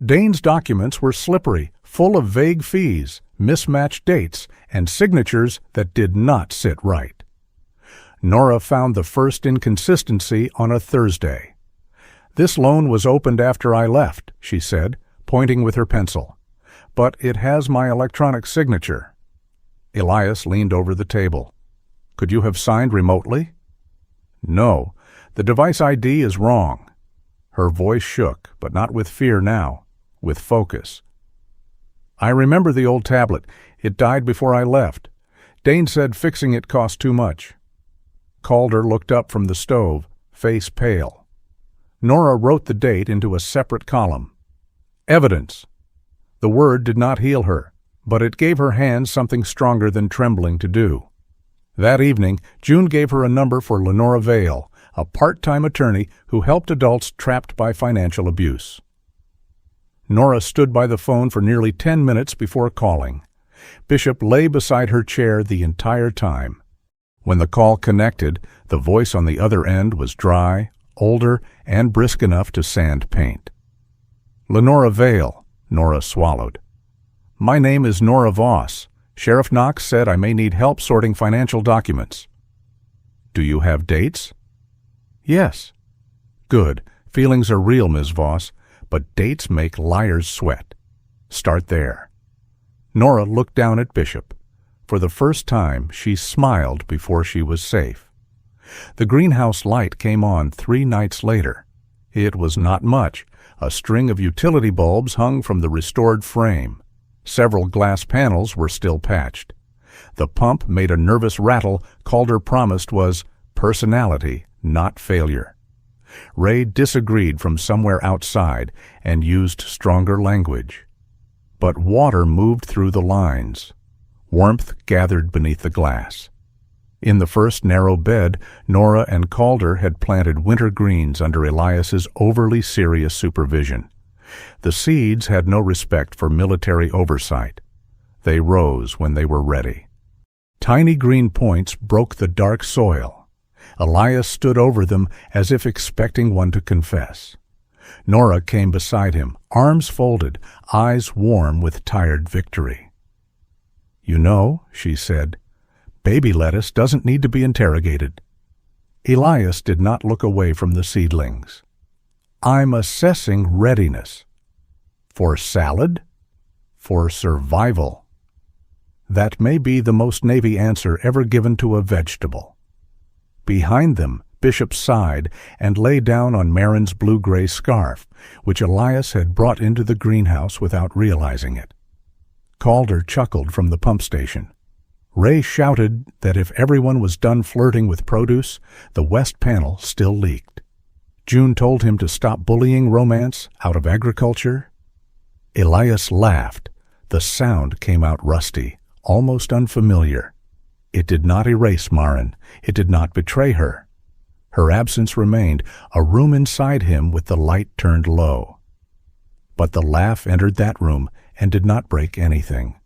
Dane's documents were slippery, full of vague fees, mismatched dates, and signatures that did not sit right. Nora found the first inconsistency on a Thursday. "This loan was opened after I left," she said, pointing with her pencil. "But it has my electronic signature." Elias leaned over the table. "Could you have signed remotely?" "No. The device ID is wrong." Her voice shook, but not with fear now, with focus. "I remember the old tablet. It died before I left. Dane said fixing it cost too much." Calder looked up from the stove, face pale. Nora wrote the date into a separate column. "Evidence." The word did not heal her, but it gave her hands something stronger than trembling to do. That evening, June gave her a number for Lenora Vale, a part-time attorney who helped adults trapped by financial abuse. Nora stood by the phone for nearly 10 minutes before calling. Bishop lay beside her chair the entire time. When the call connected, the voice on the other end was dry, older, and brisk enough to sand paint. "Lenora Vale," Nora swallowed. "My name is Nora Voss. Sheriff Knox said I may need help sorting financial documents." "Do you have dates?" "Yes." "Good. Feelings are real, Ms. Voss, but dates make liars sweat. Start there." Nora looked down at Bishop. For the first time, she smiled before she was safe. The greenhouse light came on 3 nights later. It was not much. A string of utility bulbs hung from the restored frame. Several glass panels were still patched. The pump made a nervous rattle Calder promised was personality, not failure. Ray disagreed from somewhere outside and used stronger language. But water moved through the lines. Warmth gathered beneath the glass. In the first narrow bed, Nora and Calder had planted winter greens under Elias's overly serious supervision. The seeds had no respect for military oversight. They rose when they were ready. Tiny green points broke the dark soil. Elias stood over them as if expecting one to confess. Nora came beside him, arms folded, eyes warm with tired victory. "You know," she said, "baby lettuce doesn't need to be interrogated." Elias did not look away from the seedlings. "I'm assessing readiness." "For salad?" "For survival." That may be the most Navy answer ever given to a vegetable. Behind them, Bishop's side and lay down on Marin's blue-gray scarf, which Elias had brought into the greenhouse without realizing it. Calder chuckled from the pump station. Ray shouted that if everyone was done flirting with produce, the west panel still leaked. June told him to stop bullying romance out of agriculture. Elias laughed. The sound came out rusty, almost unfamiliar. It did not erase Marin. It did not betray her. Her absence remained, a room inside him with the light turned low. But the laugh entered that room and did not break anything.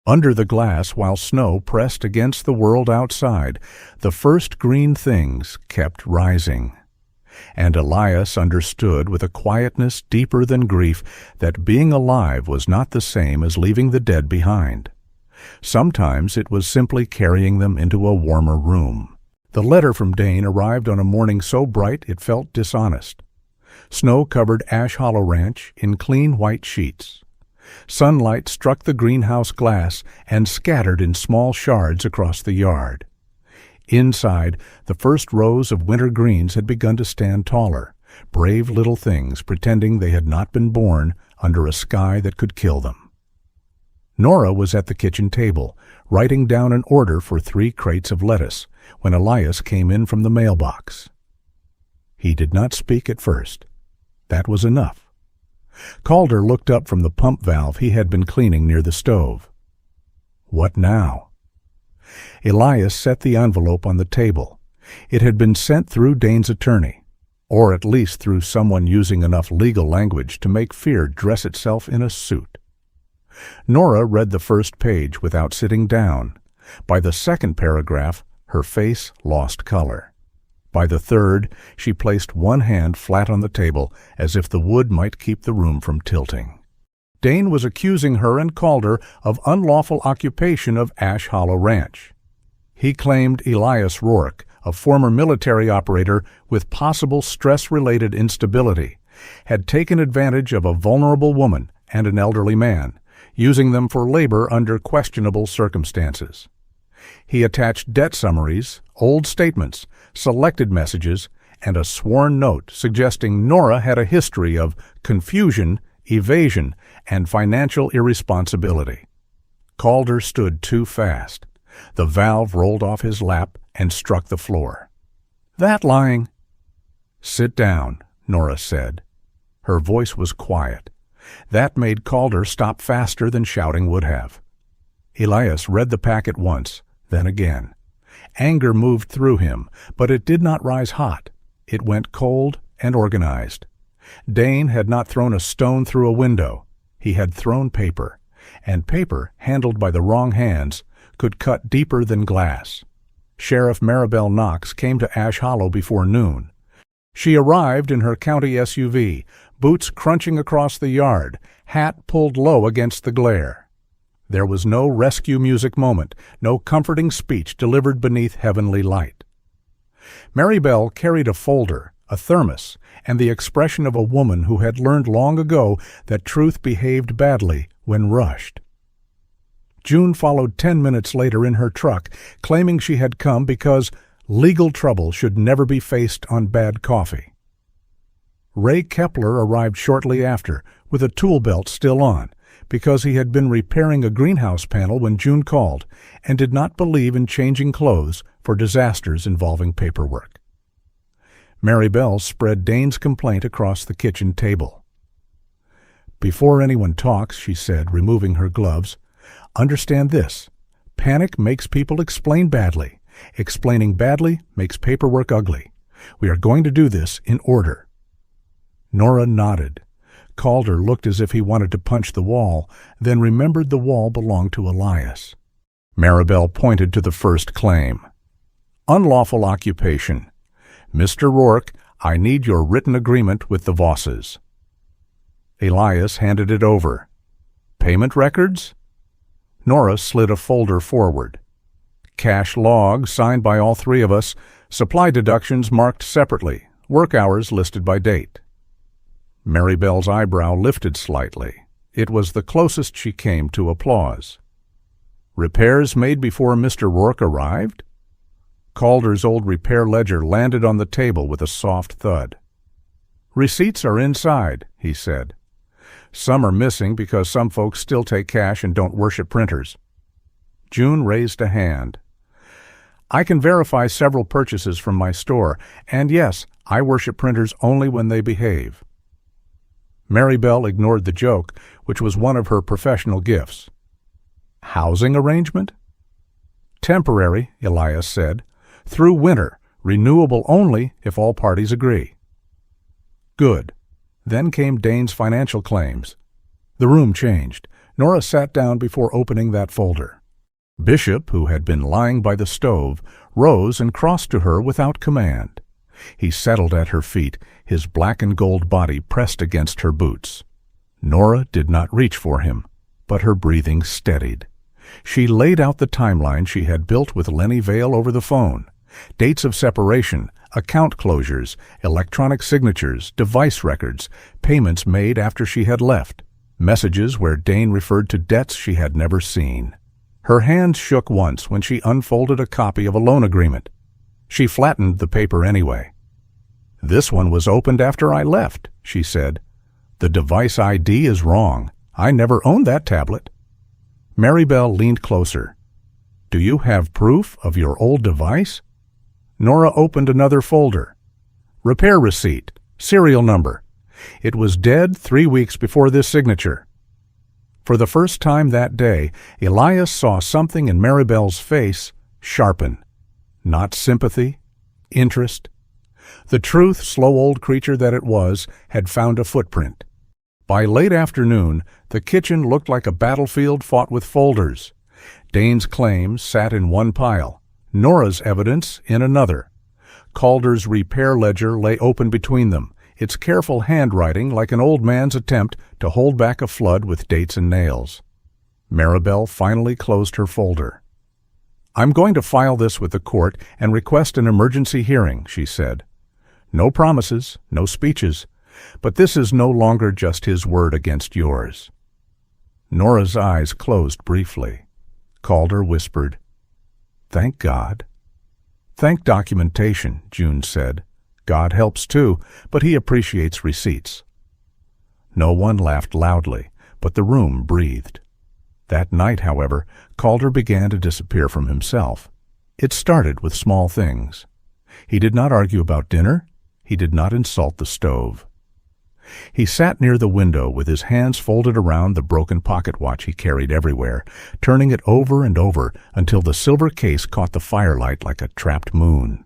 Under the glass, while snow pressed against the world outside, the first green things kept rising. And Elias understood with a quietness deeper than grief that being alive was not the same as leaving the dead behind. Sometimes it was simply carrying them into a warmer room. The letter from Dane arrived on a morning so bright it felt dishonest. Snow covered Ash Hollow Ranch in clean white sheets. Sunlight struck the greenhouse glass and scattered in small shards across the yard. Inside, the first rows of winter greens had begun to stand taller, brave little things pretending they had not been born under a sky that could kill them. Nora was at the kitchen table, writing down an order for 3 crates of lettuce, when Elias came in from the mailbox. He did not speak at first. That was enough. Calder looked up from the pump valve he had been cleaning near the stove. What now? Elias set the envelope on the table. It had been sent through Dane's attorney, or at least through someone using enough legal language to make fear dress itself in a suit. Nora read the first page without sitting down. By the second paragraph, her face lost color. By the third, she placed one hand flat on the table as if the wood might keep the room from tilting. Dane was accusing her and Calder of unlawful occupation of Ash Hollow Ranch. He claimed Elias Rourke, a former military operator with possible stress-related instability, had taken advantage of a vulnerable woman and an elderly man, using them for labor under questionable circumstances. He attached debt summaries, old statements, selected messages, and a sworn note suggesting Nora had a history of confusion, evasion, and financial irresponsibility. Calder stood too fast. The valve rolled off his lap and struck the floor. "That lying." "Sit down," Nora said. Her voice was quiet. That made Calder stop faster than shouting would have. Elias read the packet once, then again. Anger moved through him, but it did not rise hot. It went cold and organized. Dane had not thrown a stone through a window. He had thrown paper, and paper, handled by the wrong hands, could cut deeper than glass. Sheriff Maribel Knox came to Ash Hollow before noon. She arrived in her county SUV, boots crunching across the yard, hat pulled low against the glare. There was no rescue music moment, no comforting speech delivered beneath heavenly light. Maribel carried a folder, a thermos, and the expression of a woman who had learned long ago that truth behaved badly when rushed. June followed 10 minutes later in her truck, claiming she had come because legal trouble should never be faced on bad coffee. Ray Kepler arrived shortly after, with a tool belt still on, because he had been repairing a greenhouse panel when June called, and did not believe in changing clothes for disasters involving paperwork. Maribel spread Dane's complaint across the kitchen table. "Before anyone talks," she said, removing her gloves, "understand this. Panic makes people explain badly. Explaining badly makes paperwork ugly. We are going to do this in order." Nora nodded. Calder looked as if he wanted to punch the wall, then remembered the wall belonged to Elias. Maribel pointed to the first claim. "Unlawful occupation. Mr. Rourke, I need your written agreement with the Vosses." Elias handed it over. "Payment records?" Nora slid a folder forward. "Cash log signed by all 3 of us, supply deductions marked separately, work hours listed by date." Maribel's eyebrow lifted slightly. It was the closest she came to applause. "Repairs made before Mr. Rourke arrived?" Calder's old repair ledger landed on the table with a soft thud. "Receipts are inside," he said. "Some are missing because some folks still take cash and don't worship printers." June raised a hand. "I can verify several purchases from my store, and yes, I worship printers only when they behave." Mary Bell ignored the joke, which was one of her professional gifts. "Housing arrangement?" "Temporary," Elias said. "Through winter, renewable only if all parties agree." "Good." Then came Dane's financial claims. The room changed. Nora sat down before opening that folder. Bishop, who had been lying by the stove, rose and crossed to her without command. He settled at her feet, his black and gold body pressed against her boots. Nora did not reach for him, but her breathing steadied. She laid out the timeline she had built with Lenny Vale over the phone. Dates of separation, account closures, electronic signatures, device records, payments made after she had left, messages where Dane referred to debts she had never seen. Her hands shook once when she unfolded a copy of a loan agreement. She flattened the paper anyway. "This one was opened after I left," she said. "The device ID is wrong. I never owned that tablet." Mary Bell leaned closer. "Do you have proof of your old device?" Nora opened another folder. "Repair receipt, serial number. It was dead 3 weeks before this signature." For the first time that day, Elias saw something in Mary Bell's face sharpen. Not sympathy, interest. The truth, slow old creature that it was, had found a footprint. By late afternoon, the kitchen looked like a battlefield fought with folders. Dane's claims sat in one pile, Nora's evidence in another. Calder's repair ledger lay open between them, its careful handwriting like an old man's attempt to hold back a flood with dates and nails. Maribel finally closed her folder. "I'm going to file this with the court and request an emergency hearing," she said. "No promises, no speeches, but this is no longer just his word against yours." Nora's eyes closed briefly. Calder whispered, "Thank God." "Thank documentation," June said. "God helps too, but he appreciates receipts." No one laughed loudly, but the room breathed. That night, however, Calder began to disappear from himself. It started with small things. He did not argue about dinner. He did not insult the stove. He sat near the window with his hands folded around the broken pocket watch he carried everywhere, turning it over and over until the silver case caught the firelight like a trapped moon.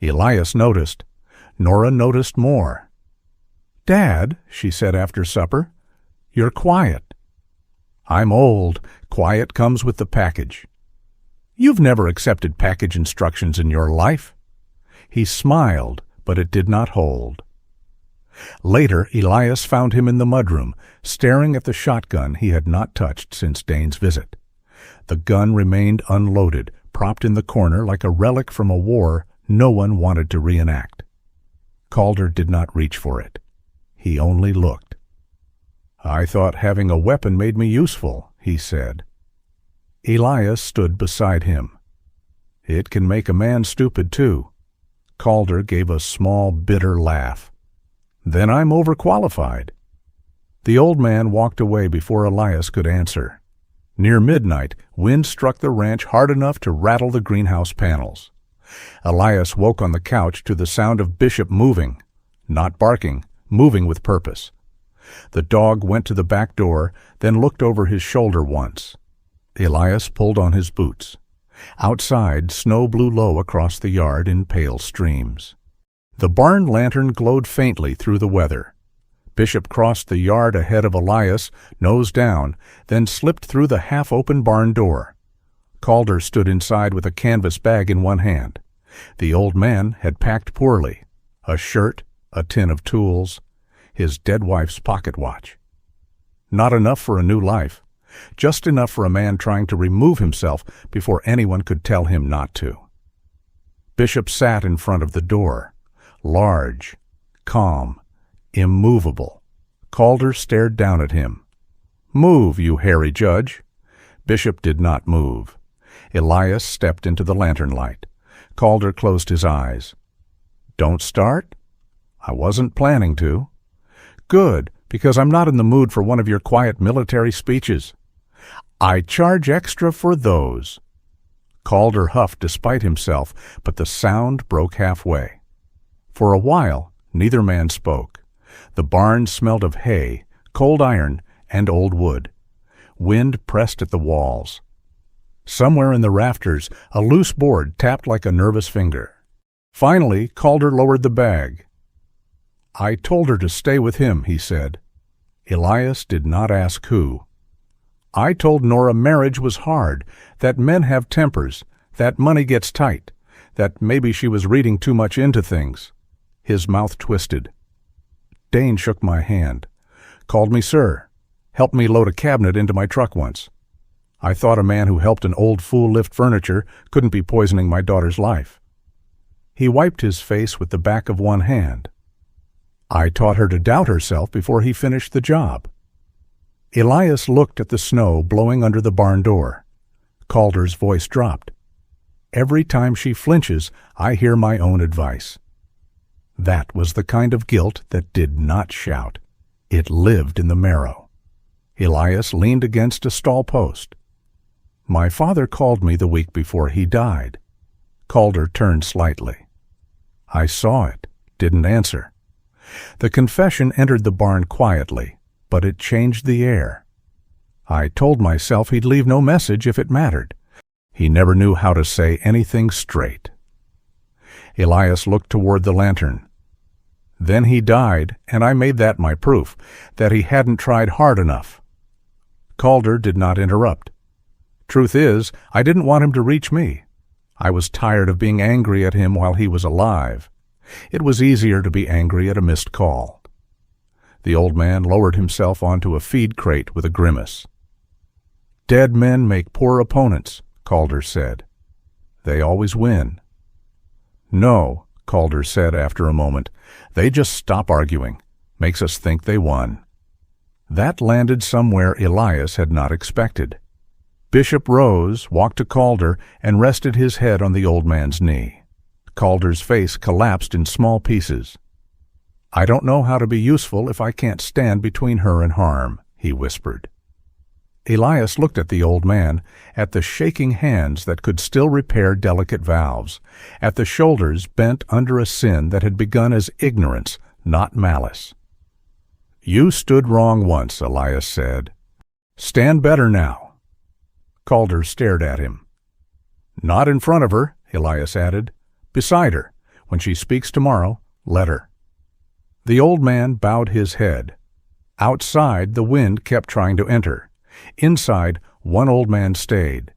Elias noticed. Nora noticed more. "Dad," she said after supper, "you're quiet." "I'm old. Quiet comes with the package." "You've never accepted package instructions in your life." He smiled, but it did not hold. Later, Elias found him in the mudroom, staring at the shotgun he had not touched since Dane's visit. The gun remained unloaded, propped in the corner like a relic from a war no one wanted to reenact. Calder did not reach for it. He only looked. "I thought having a weapon made me useful," he said. Elias stood beside him. "It can make a man stupid, too." Calder gave a small, bitter laugh. "Then I'm overqualified." The old man walked away before Elias could answer. Near midnight, wind struck the ranch hard enough to rattle the greenhouse panels. Elias woke on the couch to the sound of Bishop moving, not barking, moving with purpose. The dog went to the back door, then looked over his shoulder once. Elias pulled on his boots. Outside, snow blew low across the yard in pale streams. The barn lantern glowed faintly through the weather. Bishop crossed the yard ahead of Elias, nose down, then slipped through the half-open barn door. Calder stood inside with a canvas bag in one hand. The old man had packed poorly. A shirt, a tin of tools, his dead wife's pocket watch. Not enough for a new life. Just enough for a man trying to remove himself before anyone could tell him not to. Bishop sat in front of the door, large, calm, immovable. Calder stared down at him. "Move, you hairy judge." Bishop did not move. Elias stepped into the lantern light. Calder closed his eyes. Don't start? I wasn't planning to. Good, because I'm not in the mood for one of your quiet military speeches. I charge extra for those. Calder huffed despite himself, but the sound broke halfway. For a while, neither man spoke. The barn smelled of hay, cold iron, and old wood. Wind pressed at the walls. Somewhere in the rafters, a loose board tapped like a nervous finger. Finally, Calder lowered the bag. I told her to stay with him, he said. Elias did not ask who. I told Nora marriage was hard, that men have tempers, that money gets tight, that maybe she was reading too much into things. His mouth twisted. Dane shook my hand, called me sir, helped me load a cabinet into my truck once. I thought a man who helped an old fool lift furniture couldn't be poisoning my daughter's life. He wiped his face with the back of one hand. I taught her to doubt herself before he finished the job. Elias looked at the snow blowing under the barn door. Calder's voice dropped. Every time she flinches, I hear my own advice. That was the kind of guilt that did not shout. It lived in the marrow. Elias leaned against a stall post. My father called me the week before he died. Calder turned slightly. I saw it, didn't answer. The confession entered the barn quietly, but it changed the air. I told myself he'd leave no message if it mattered. He never knew how to say anything straight. Elias looked toward the lantern. Then he died, and I made that my proof, that he hadn't tried hard enough. Calder did not interrupt. Truth is, I didn't want him to reach me. I was tired of being angry at him while he was alive. It was easier to be angry at a missed call. The old man lowered himself onto a feed crate with a grimace. Dead men make poor opponents, Calder said. They always win. No, Calder said after a moment. They just stop arguing. Makes us think they won. That landed somewhere Elias had not expected. Bishop rose, walked to Calder, and rested his head on the old man's knee. Calder's face collapsed in small pieces. I don't know how to be useful if I can't stand between her and harm, he whispered. Elias looked at the old man, at the shaking hands that could still repair delicate valves, at the shoulders bent under a sin that had begun as ignorance, not malice. You stood wrong once, Elias said. Stand better now. Calder stared at him. Not in front of her, Elias added. Beside her. When she speaks tomorrow, let her. The old man bowed his head. Outside, the wind kept trying to enter. Inside, one old man stayed.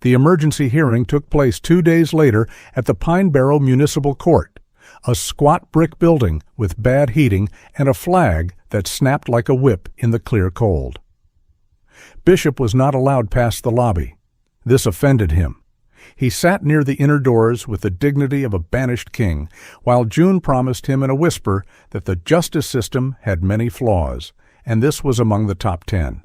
The emergency hearing took place 2 days later at the Pine Barrow Municipal Court, a squat brick building with bad heating and a flag that snapped like a whip in the clear cold. Bishop was not allowed past the lobby. This offended him. He sat near the inner doors with the dignity of a banished king, while June promised him in a whisper that the justice system had many flaws, and this was among the top 10.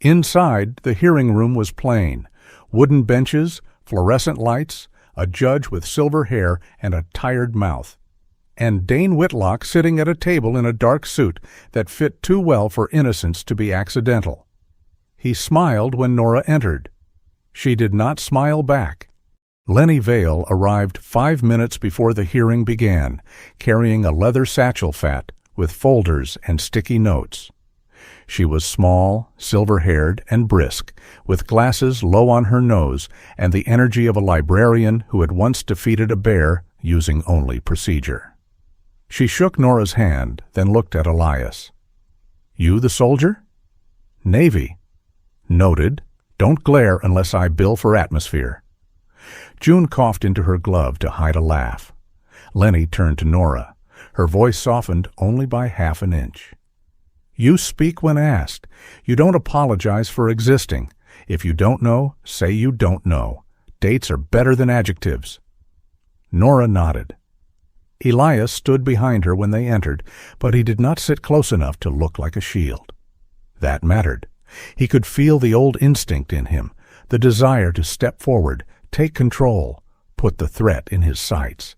Inside, the hearing room was plain. Wooden benches, fluorescent lights, a judge with silver hair and a tired mouth, and Dane Whitlock sitting at a table in a dark suit that fit too well for innocence to be accidental. He smiled when Nora entered. She did not smile back. Lenny Vale arrived 5 minutes before the hearing began, carrying a leather satchel fat with folders and sticky notes. She was small, silver-haired, and brisk, with glasses low on her nose and the energy of a librarian who had once defeated a bear using only procedure. She shook Nora's hand, then looked at Elias. You the soldier? Navy. Noted. Don't glare unless I bill for atmosphere. June coughed into her glove to hide a laugh. Lenny turned to Nora. Her voice softened only by half an inch. You speak when asked. You don't apologize for existing. If you don't know, say you don't know. Dates are better than adjectives. Nora nodded. Elias stood behind her when they entered, but he did not sit close enough to look like a shield. That mattered. He could feel the old instinct in him, the desire to step forward, take control, put the threat in his sights.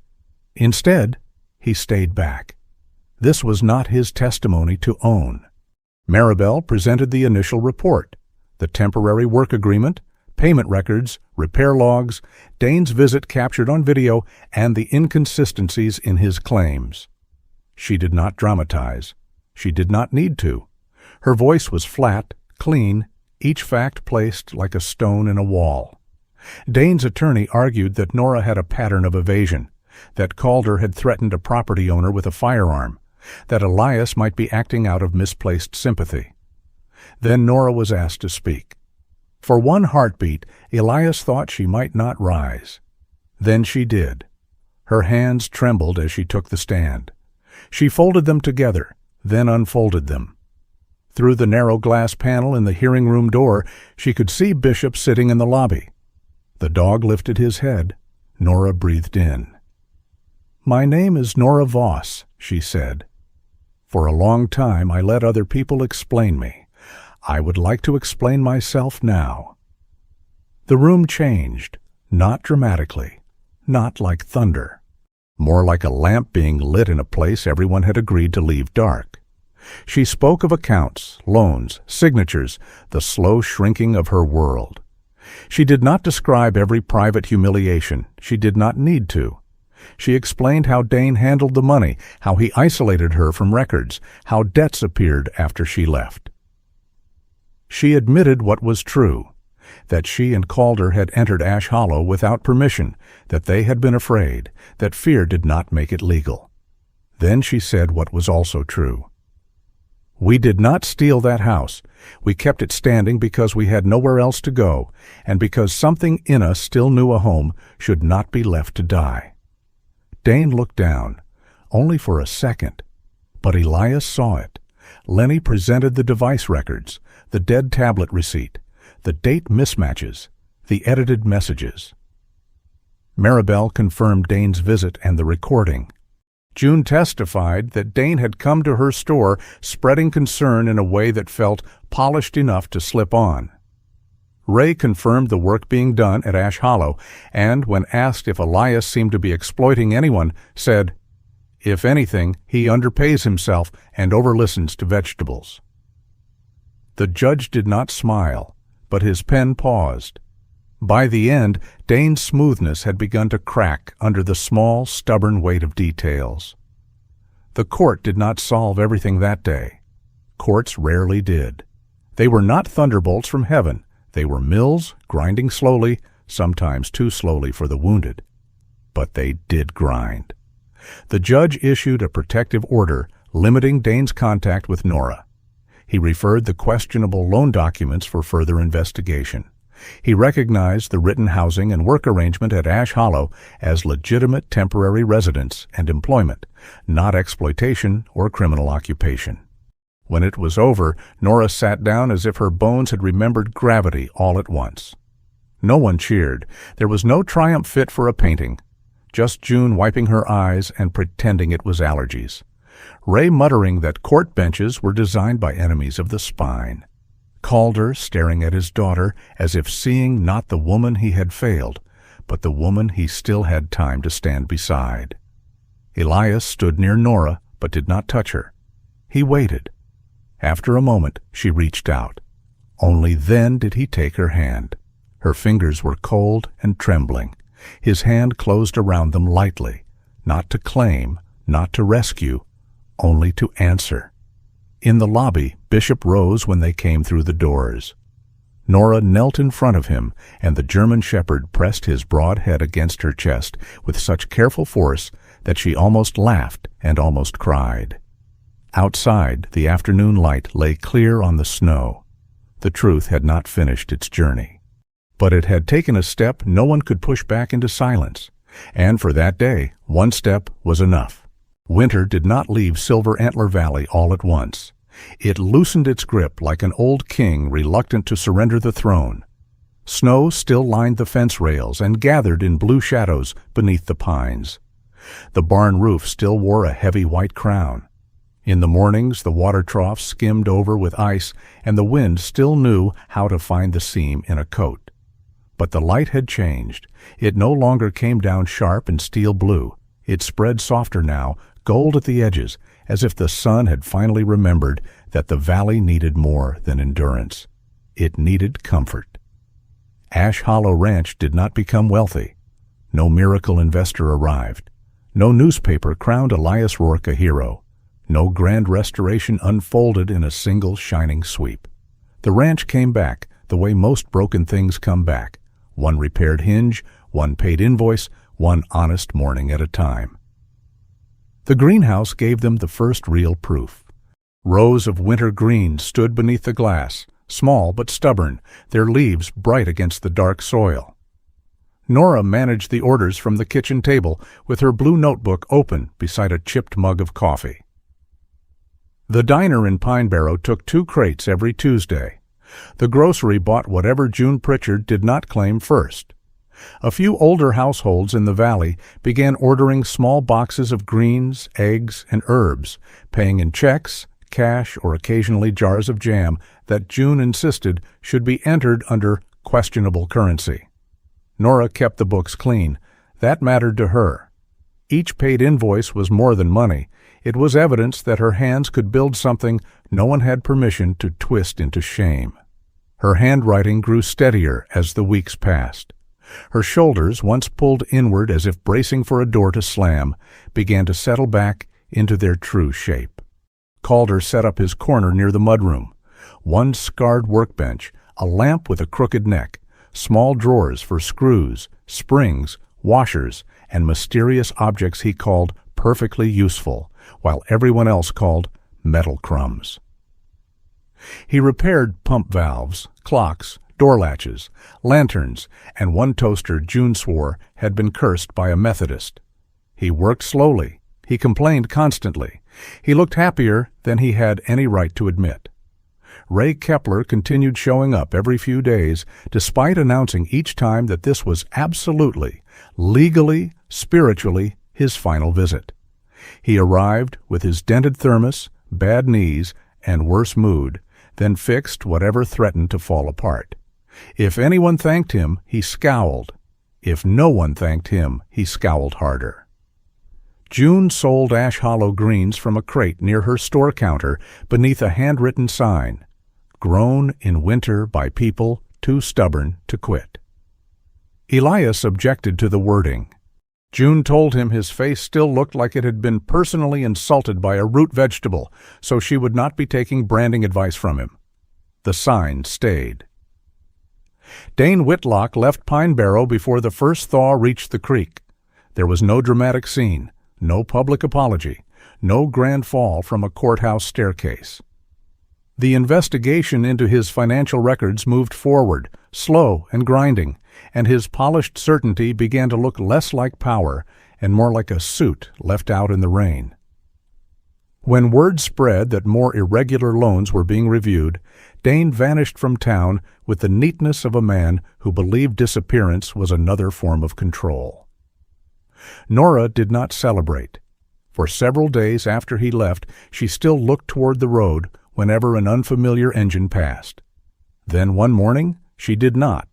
Instead, he stayed back. This was not his testimony to own. Maribel presented the initial report, the temporary work agreement, payment records, repair logs, Dane's visit captured on video, and the inconsistencies in his claims. She did not dramatize. She did not need to. Her voice was flat, clean, each fact placed like a stone in a wall. Dane's attorney argued that Nora had a pattern of evasion, that Calder had threatened a property owner with a firearm, that Elias might be acting out of misplaced sympathy. Then Nora was asked to speak. For one heartbeat, Elias thought she might not rise. Then she did. Her hands trembled as she took the stand. She folded them together, then unfolded them. Through the narrow glass panel in the hearing room door, she could see Bishop sitting in the lobby. The dog lifted his head. Nora breathed in. "My name is Nora Voss," she said. "For a long time I let other people explain me. I would like to explain myself now." The room changed, not dramatically, not like thunder, more like a lamp being lit in a place everyone had agreed to leave dark. She spoke of accounts, loans, signatures, the slow shrinking of her world. She did not describe every private humiliation. She did not need to. She explained how Dane handled the money, how he isolated her from records, how debts appeared after she left. She admitted what was true, that she and Calder had entered Ash Hollow without permission, that they had been afraid, that fear did not make it legal. Then she said what was also true. "We did not steal that house. We kept it standing because we had nowhere else to go, and because something in us still knew a home should not be left to die." Dane looked down, only for a second, but Elias saw it. Lenny presented the device records, the dead tablet receipt, the date mismatches, the edited messages. Maribel confirmed Dane's visit and the recording. June testified that Dane had come to her store spreading concern in a way that felt polished enough to slip on. Ray confirmed the work being done at Ash Hollow, and when asked if Elias seemed to be exploiting anyone, said, "If anything, he underpays himself and overlistens to vegetables." The judge did not smile, but his pen paused. By the end, Dane's smoothness had begun to crack under the small, stubborn weight of details. The court did not solve everything that day. Courts rarely did. They were not thunderbolts from heaven. They were mills grinding slowly, sometimes too slowly for the wounded. But they did grind. The judge issued a protective order limiting Dane's contact with Nora. He referred the questionable loan documents for further investigation. He recognized the written housing and work arrangement at Ash Hollow as legitimate temporary residence and employment, not exploitation or criminal occupation. When it was over, Nora sat down as if her bones had remembered gravity all at once. No one cheered. There was no triumph fit for a painting. Just June wiping her eyes and pretending it was allergies. Ray muttering that court benches were designed by enemies of the spine. Calder staring at his daughter as if seeing not the woman he had failed, but the woman he still had time to stand beside. Elias stood near Nora, but did not touch her. He waited. After a moment, she reached out. Only then did he take her hand. Her fingers were cold and trembling. His hand closed around them lightly, not to claim, not to rescue, only to answer. In the lobby, Bishop rose when they came through the doors. Nora knelt in front of him, and the German shepherd pressed his broad head against her chest with such careful force that she almost laughed and almost cried. Outside, the afternoon light lay clear on the snow. The truth had not finished its journey. But it had taken a step no one could push back into silence, and for that day, one step was enough. Winter did not leave Silver Antler Valley all at once. It loosened its grip like an old king reluctant to surrender the throne. Snow still lined the fence rails and gathered in blue shadows beneath the pines. The barn roof still wore a heavy white crown. In the mornings, the water troughs skimmed over with ice, and the wind still knew how to find the seam in a coat. But the light had changed. It no longer came down sharp and steel blue. It spread softer now, gold at the edges, as if the sun had finally remembered that the valley needed more than endurance. It needed comfort. Ash Hollow Ranch did not become wealthy. No miracle investor arrived. No newspaper crowned Elias Rourke a hero. No grand restoration unfolded in a single shining sweep. The ranch came back the way most broken things come back. One repaired hinge, one paid invoice, one honest morning at a time. The greenhouse gave them the first real proof. Rows of winter greens stood beneath the glass, small but stubborn, their leaves bright against the dark soil. Nora managed the orders from the kitchen table with her blue notebook open beside a chipped mug of coffee. The diner in Pine Barrow took 2 crates every Tuesday. The grocery bought whatever June Pritchard did not claim first. A few older households in the valley began ordering small boxes of greens, eggs, and herbs, paying in checks, cash, or occasionally jars of jam that June insisted should be entered under questionable currency. Nora kept the books clean. That mattered to her. Each paid invoice was more than money. It was evidence that her hands could build something no one had permission to twist into shame. Her handwriting grew steadier as the weeks passed. Her shoulders, once pulled inward as if bracing for a door to slam, began to settle back into their true shape. Calder set up his corner near the mudroom. One scarred workbench, a lamp with a crooked neck, small drawers for screws, springs, washers, and mysterious objects he called perfectly useful, while everyone else called metal crumbs. He repaired pump valves, clocks, door latches, lanterns, and one toaster June swore had been cursed by a Methodist. He worked slowly. He complained constantly. He looked happier than he had any right to admit. Ray Kepler continued showing up every few days, despite announcing each time that this was absolutely, legally, spiritually his final visit. He arrived with his dented thermos, bad knees, and worse mood, then fixed whatever threatened to fall apart. If anyone thanked him, he scowled. If no one thanked him, he scowled harder. June sold Ash Hollow greens from a crate near her store counter beneath a handwritten sign, "Grown in winter by people too stubborn to quit." Elias objected to the wording. June told him his face still looked like it had been personally insulted by a root vegetable, so she would not be taking branding advice from him. The sign stayed. Dane Whitlock left Pine Barrow before the first thaw reached the creek. There was no dramatic scene, no public apology, no grand fall from a courthouse staircase. The investigation into his financial records moved forward, slow and grinding, and his polished certainty began to look less like power and more like a suit left out in the rain. When word spread that more irregular loans were being reviewed, Dane vanished from town with the neatness of a man who believed disappearance was another form of control. Nora did not celebrate. For several days after he left, she still looked toward the road whenever an unfamiliar engine passed. Then one morning, she did not.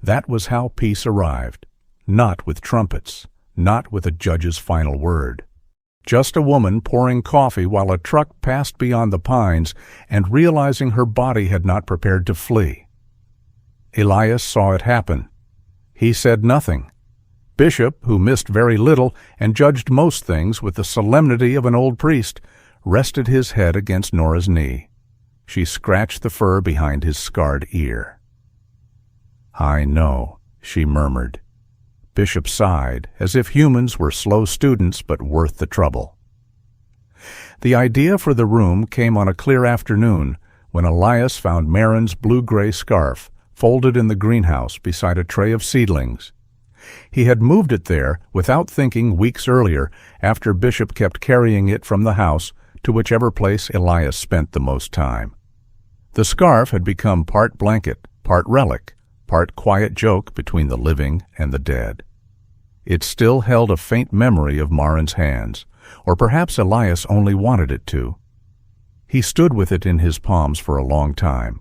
That was how peace arrived. Not with trumpets, not with a judge's final word. Just a woman pouring coffee while a truck passed beyond the pines and realizing her body had not prepared to flee. Elias saw it happen. He said nothing. Bishop, who missed very little and judged most things with the solemnity of an old priest, rested his head against Nora's knee. She scratched the fur behind his scarred ear. "I know," she murmured. Bishop sighed, as if humans were slow students but worth the trouble. The idea for the room came on a clear afternoon when Elias found Marin's blue-gray scarf folded in the greenhouse beside a tray of seedlings. He had moved it there without thinking weeks earlier after Bishop kept carrying it from the house to whichever place Elias spent the most time. The scarf had become part blanket, part relic, part quiet joke between the living and the dead. It still held a faint memory of Marin's hands, or perhaps Elias only wanted it to. He stood with it in his palms for a long time.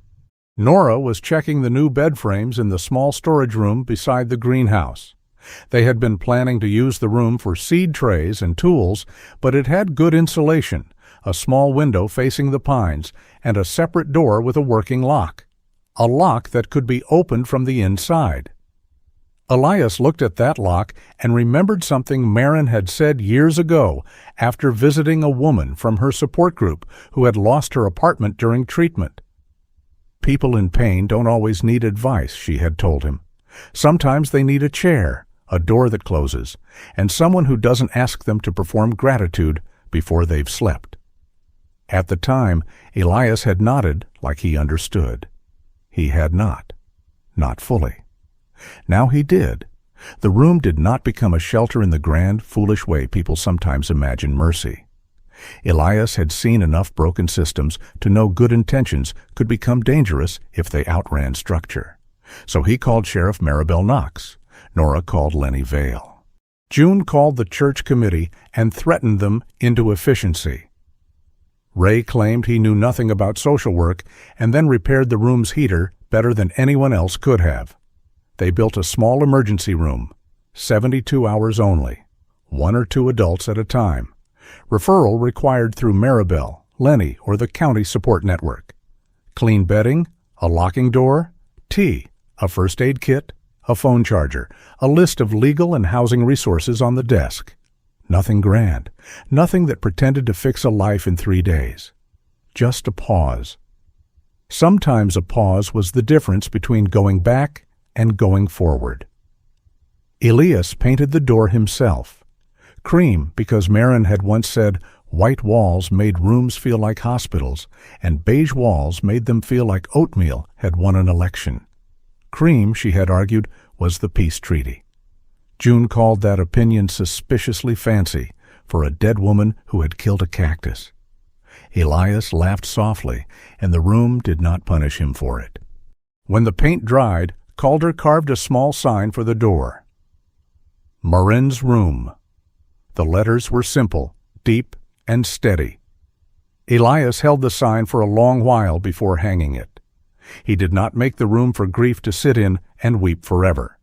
Nora was checking the new bed frames in the small storage room beside the greenhouse. They had been planning to use the room for seed trays and tools, but it had good insulation, a small window facing the pines, and a separate door with a working lock. A lock that could be opened from the inside. Elias looked at that lock and remembered something Marin had said years ago after visiting a woman from her support group who had lost her apartment during treatment. People in pain don't always need advice, she had told him. Sometimes they need a chair, a door that closes, and someone who doesn't ask them to perform gratitude before they've slept. At the time, Elias had nodded like he understood. He had not fully. Now he did. The room did not become a shelter in the grand, foolish way people sometimes imagine mercy. Elias had seen enough broken systems to know good intentions could become dangerous if they outran structure. So he called Sheriff Maribel Knox. Nora called Lenny Vale. June called the church committee and threatened them into efficiency. Ray claimed he knew nothing about social work and then repaired the room's heater better than anyone else could have. They built a small emergency room, 72 hours only, 1 or 2 adults at a time. Referral required through Maribel, Lenny, or the county support network. Clean bedding, a locking door, tea, a first aid kit, a phone charger, a list of legal and housing resources on the desk. Nothing grand, nothing that pretended to fix a life in 3 days. Just a pause. Sometimes a pause was the difference between going back and going forward. Elias painted the door himself. Cream, because Marin had once said white walls made rooms feel like hospitals, and beige walls made them feel like oatmeal had won an election. Cream, she had argued, was the peace treaty. June called that opinion suspiciously fancy for a dead woman who had killed a cactus. Elias laughed softly, and the room did not punish him for it. When the paint dried, Calder carved a small sign for the door. Marin's room. The letters were simple, deep, and steady. Elias held the sign for a long while before hanging it. He did not make the room for grief to sit in and weep forever.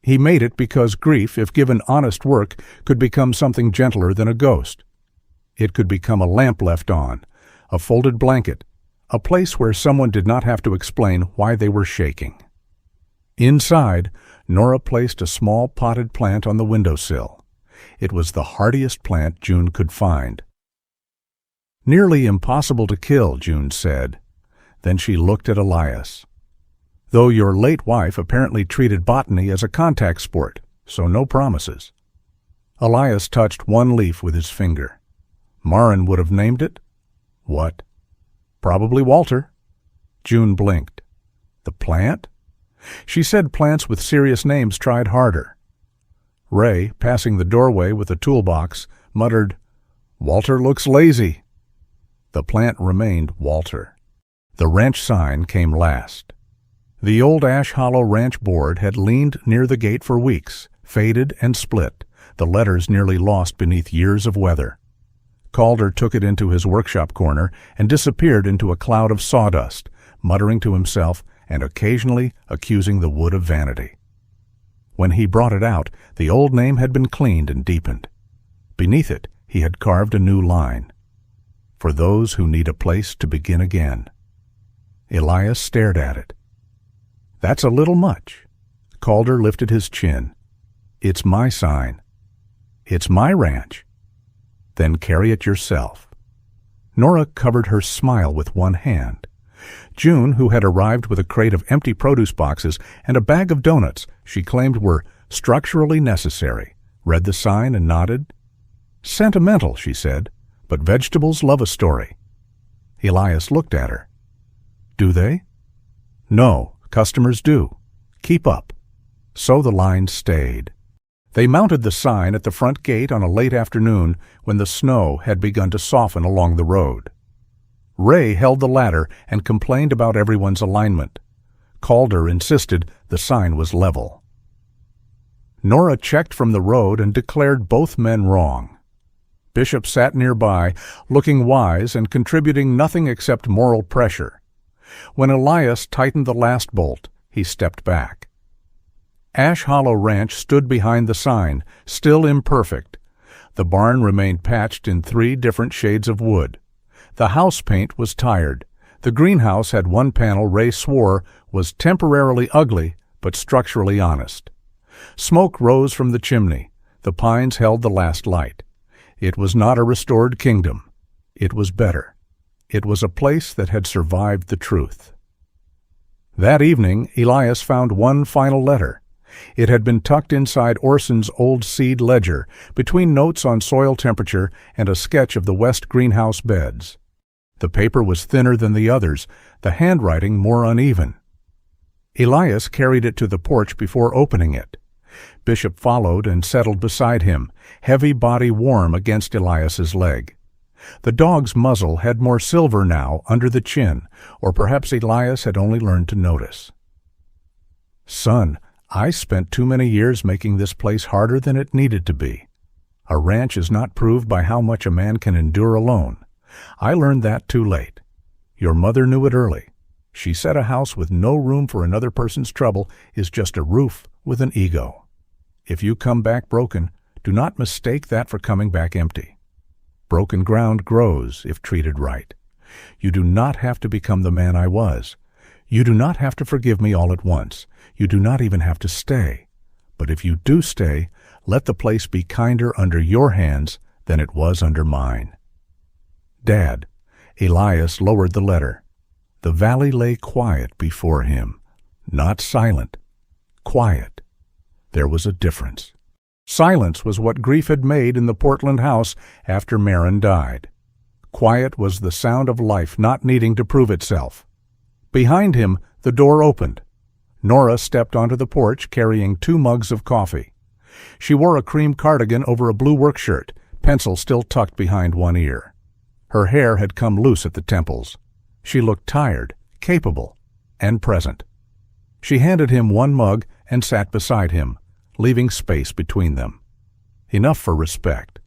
He made it because grief, if given honest work, could become something gentler than a ghost. It could become a lamp left on, a folded blanket, a place where someone did not have to explain why they were shaking. Inside, Nora placed a small potted plant on the windowsill. It was the hardiest plant June could find. Nearly impossible to kill, June said. Then she looked at Elias. Though your late wife apparently treated botany as a contact sport, so no promises. Elias touched one leaf with his finger. Marin would have named it? What? Probably Walter. June blinked. The plant? She said plants with serious names tried harder. Ray, passing the doorway with a toolbox, muttered, "Walter looks lazy." The plant remained Walter. The ranch sign came last. The old Ash Hollow ranch board had leaned near the gate for weeks, faded and split, the letters nearly lost beneath years of weather. Calder took it into his workshop corner and disappeared into a cloud of sawdust, muttering to himself and occasionally accusing the wood of vanity. When he brought it out, the old name had been cleaned and deepened. Beneath it, he had carved a new line. For those who need a place to begin again. Elias stared at it. That's a little much. Calder lifted his chin. It's my sign. It's my ranch. Then carry it yourself. Nora covered her smile with one hand. June, who had arrived with a crate of empty produce boxes and a bag of donuts she claimed were structurally necessary, read the sign and nodded. Sentimental, she said, but vegetables love a story. Elias looked at her. Do they? No, customers do. Keep up. So the line stayed. They mounted the sign at the front gate on a late afternoon when the snow had begun to soften along the road. Ray held the ladder and complained about everyone's alignment. Calder insisted the sign was level. Nora checked from the road and declared both men wrong. Bishop sat nearby, looking wise and contributing nothing except moral pressure. When Elias tightened the last bolt, he stepped back. Ash Hollow Ranch stood behind the sign, still imperfect. The barn remained patched in 3 different shades of wood. The house paint was tired. The greenhouse had one panel Ray swore was temporarily ugly but structurally honest. Smoke rose from the chimney. The pines held the last light. It was not a restored kingdom. It was better. It was a place that had survived the truth. That evening, Elias found one final letter. It had been tucked inside Orson's old seed ledger, between notes on soil temperature and a sketch of the west greenhouse beds. The paper was thinner than the others, the handwriting more uneven. Elias carried it to the porch before opening it. Bishop followed and settled beside him, heavy body warm against Elias's leg. The dog's muzzle had more silver now under the chin, or perhaps Elias had only learned to notice. "Son, I spent too many years making this place harder than it needed to be. A ranch is not proved by how much a man can endure alone. I learned that too late. Your mother knew it early. She said a house with no room for another person's trouble is just a roof with an ego. If you come back broken, do not mistake that for coming back empty. Broken ground grows if treated right. You do not have to become the man I was. You do not have to forgive me all at once. You do not even have to stay. But if you do stay, let the place be kinder under your hands than it was under mine." Dad, Elias lowered the letter. The valley lay quiet before him. Not silent. Quiet. There was a difference. Silence was what grief had made in the Portland house after Marin died. Quiet was the sound of life not needing to prove itself. Behind him, the door opened. Nora stepped onto the porch carrying 2 mugs of coffee. She wore a cream cardigan over a blue work shirt, pencil still tucked behind one ear. Her hair had come loose at the temples. She looked tired, capable, and present. She handed him 1 mug and sat beside him, leaving space between them. Enough for respect.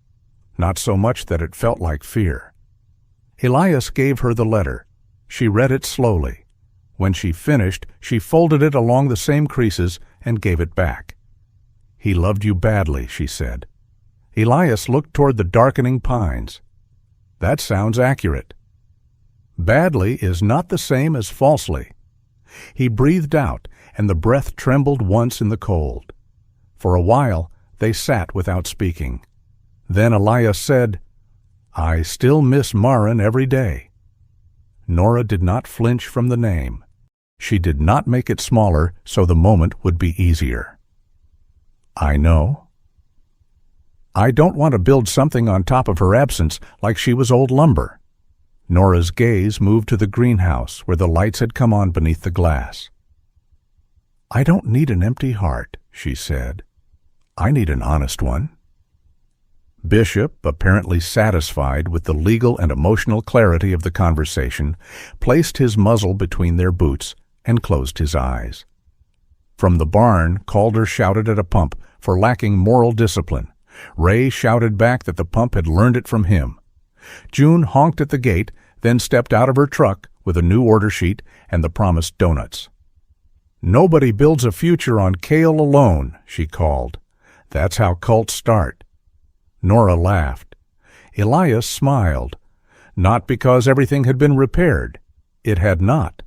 Not so much that it felt like fear. Elias gave her the letter. She read it slowly. When she finished, she folded it along the same creases and gave it back. "He loved you badly," she said. Elias looked toward the darkening pines. "That sounds accurate." Badly is not the same as falsely. He breathed out, and the breath trembled once in the cold. For a while, they sat without speaking. Then Elias said, "I still miss Marin every day." Nora did not flinch from the name. She did not make it smaller so the moment would be easier. "I know." "I don't want to build something on top of her absence like she was old lumber." Nora's gaze moved to the greenhouse where the lights had come on beneath the glass. "I don't need an empty heart," she said. "I need an honest one." Bishop, apparently satisfied with the legal and emotional clarity of the conversation, placed his muzzle between their boots and closed his eyes. From the barn, Calder shouted at a pump for lacking moral discipline. Ray shouted back that the pump had learned it from him. June honked at the gate, then stepped out of her truck with a new order sheet and the promised donuts. "Nobody builds a future on kale alone," she called. "That's how cults start." Nora laughed. Elias smiled. Not because everything had been repaired. It had not.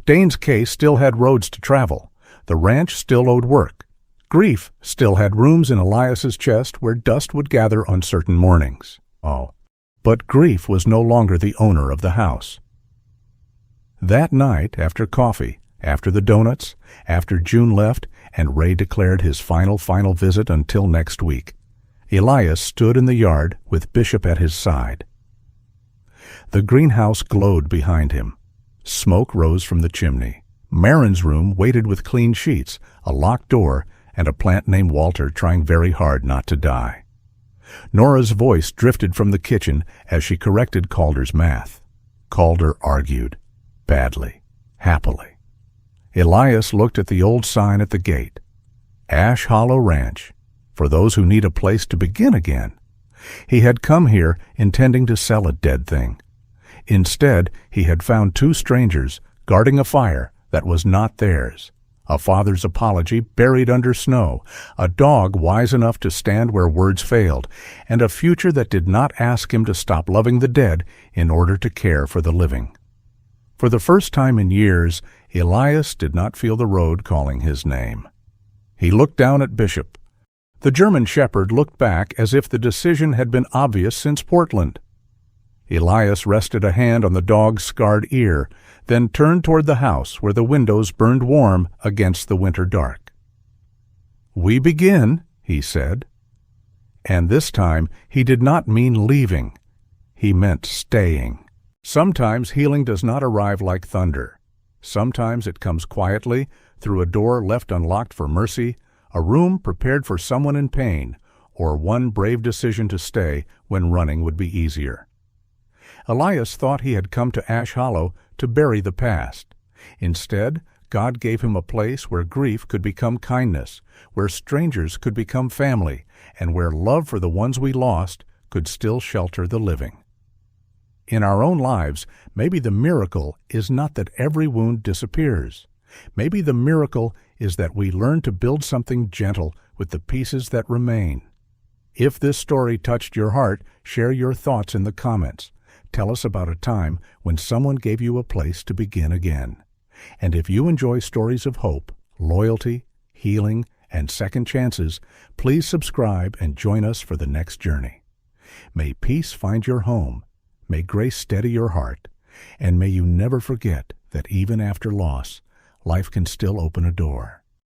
Dane's case still had roads to travel. The ranch still owed work. Grief still had rooms in Elias's chest where dust would gather on certain mornings. But grief was no longer the owner of the house. That night, after coffee, after the donuts, after June left, and Ray declared his final visit until next week, Elias stood in the yard with Bishop at his side. The greenhouse glowed behind him. Smoke rose from the chimney. Marin's room waited with clean sheets, a locked door, and a plant named Walter trying very hard not to die. Nora's voice drifted from the kitchen as she corrected Calder's math. Calder argued. Badly. Happily. Elias looked at the old sign at the gate. Ash Hollow Ranch. For those who need a place to begin again. He had come here intending to sell a dead thing. Instead, he had found 2 strangers, guarding a fire that was not theirs, a father's apology buried under snow, a dog wise enough to stand where words failed, and a future that did not ask him to stop loving the dead in order to care for the living. For the first time in years, Elias did not feel the road calling his name. He looked down at Bishop. The German shepherd looked back as if the decision had been obvious since Portland. Elias rested a hand on the dog's scarred ear, then turned toward the house where the windows burned warm against the winter dark. "We begin," he said. And this time he did not mean leaving. He meant staying. Sometimes healing does not arrive like thunder. Sometimes it comes quietly, through a door left unlocked for mercy, a room prepared for someone in pain, or one brave decision to stay when running would be easier. Elias thought he had come to Ash Hollow to bury the past. Instead, God gave him a place where grief could become kindness, where strangers could become family, and where love for the ones we lost could still shelter the living. In our own lives, maybe the miracle is not that every wound disappears. Maybe the miracle is that we learn to build something gentle with the pieces that remain. If this story touched your heart, share your thoughts in the comments. Tell us about a time when someone gave you a place to begin again. And if you enjoy stories of hope, loyalty, healing, and second chances, please subscribe and join us for the next journey. May peace find your home, may grace steady your heart, and may you never forget that even after loss, life can still open a door.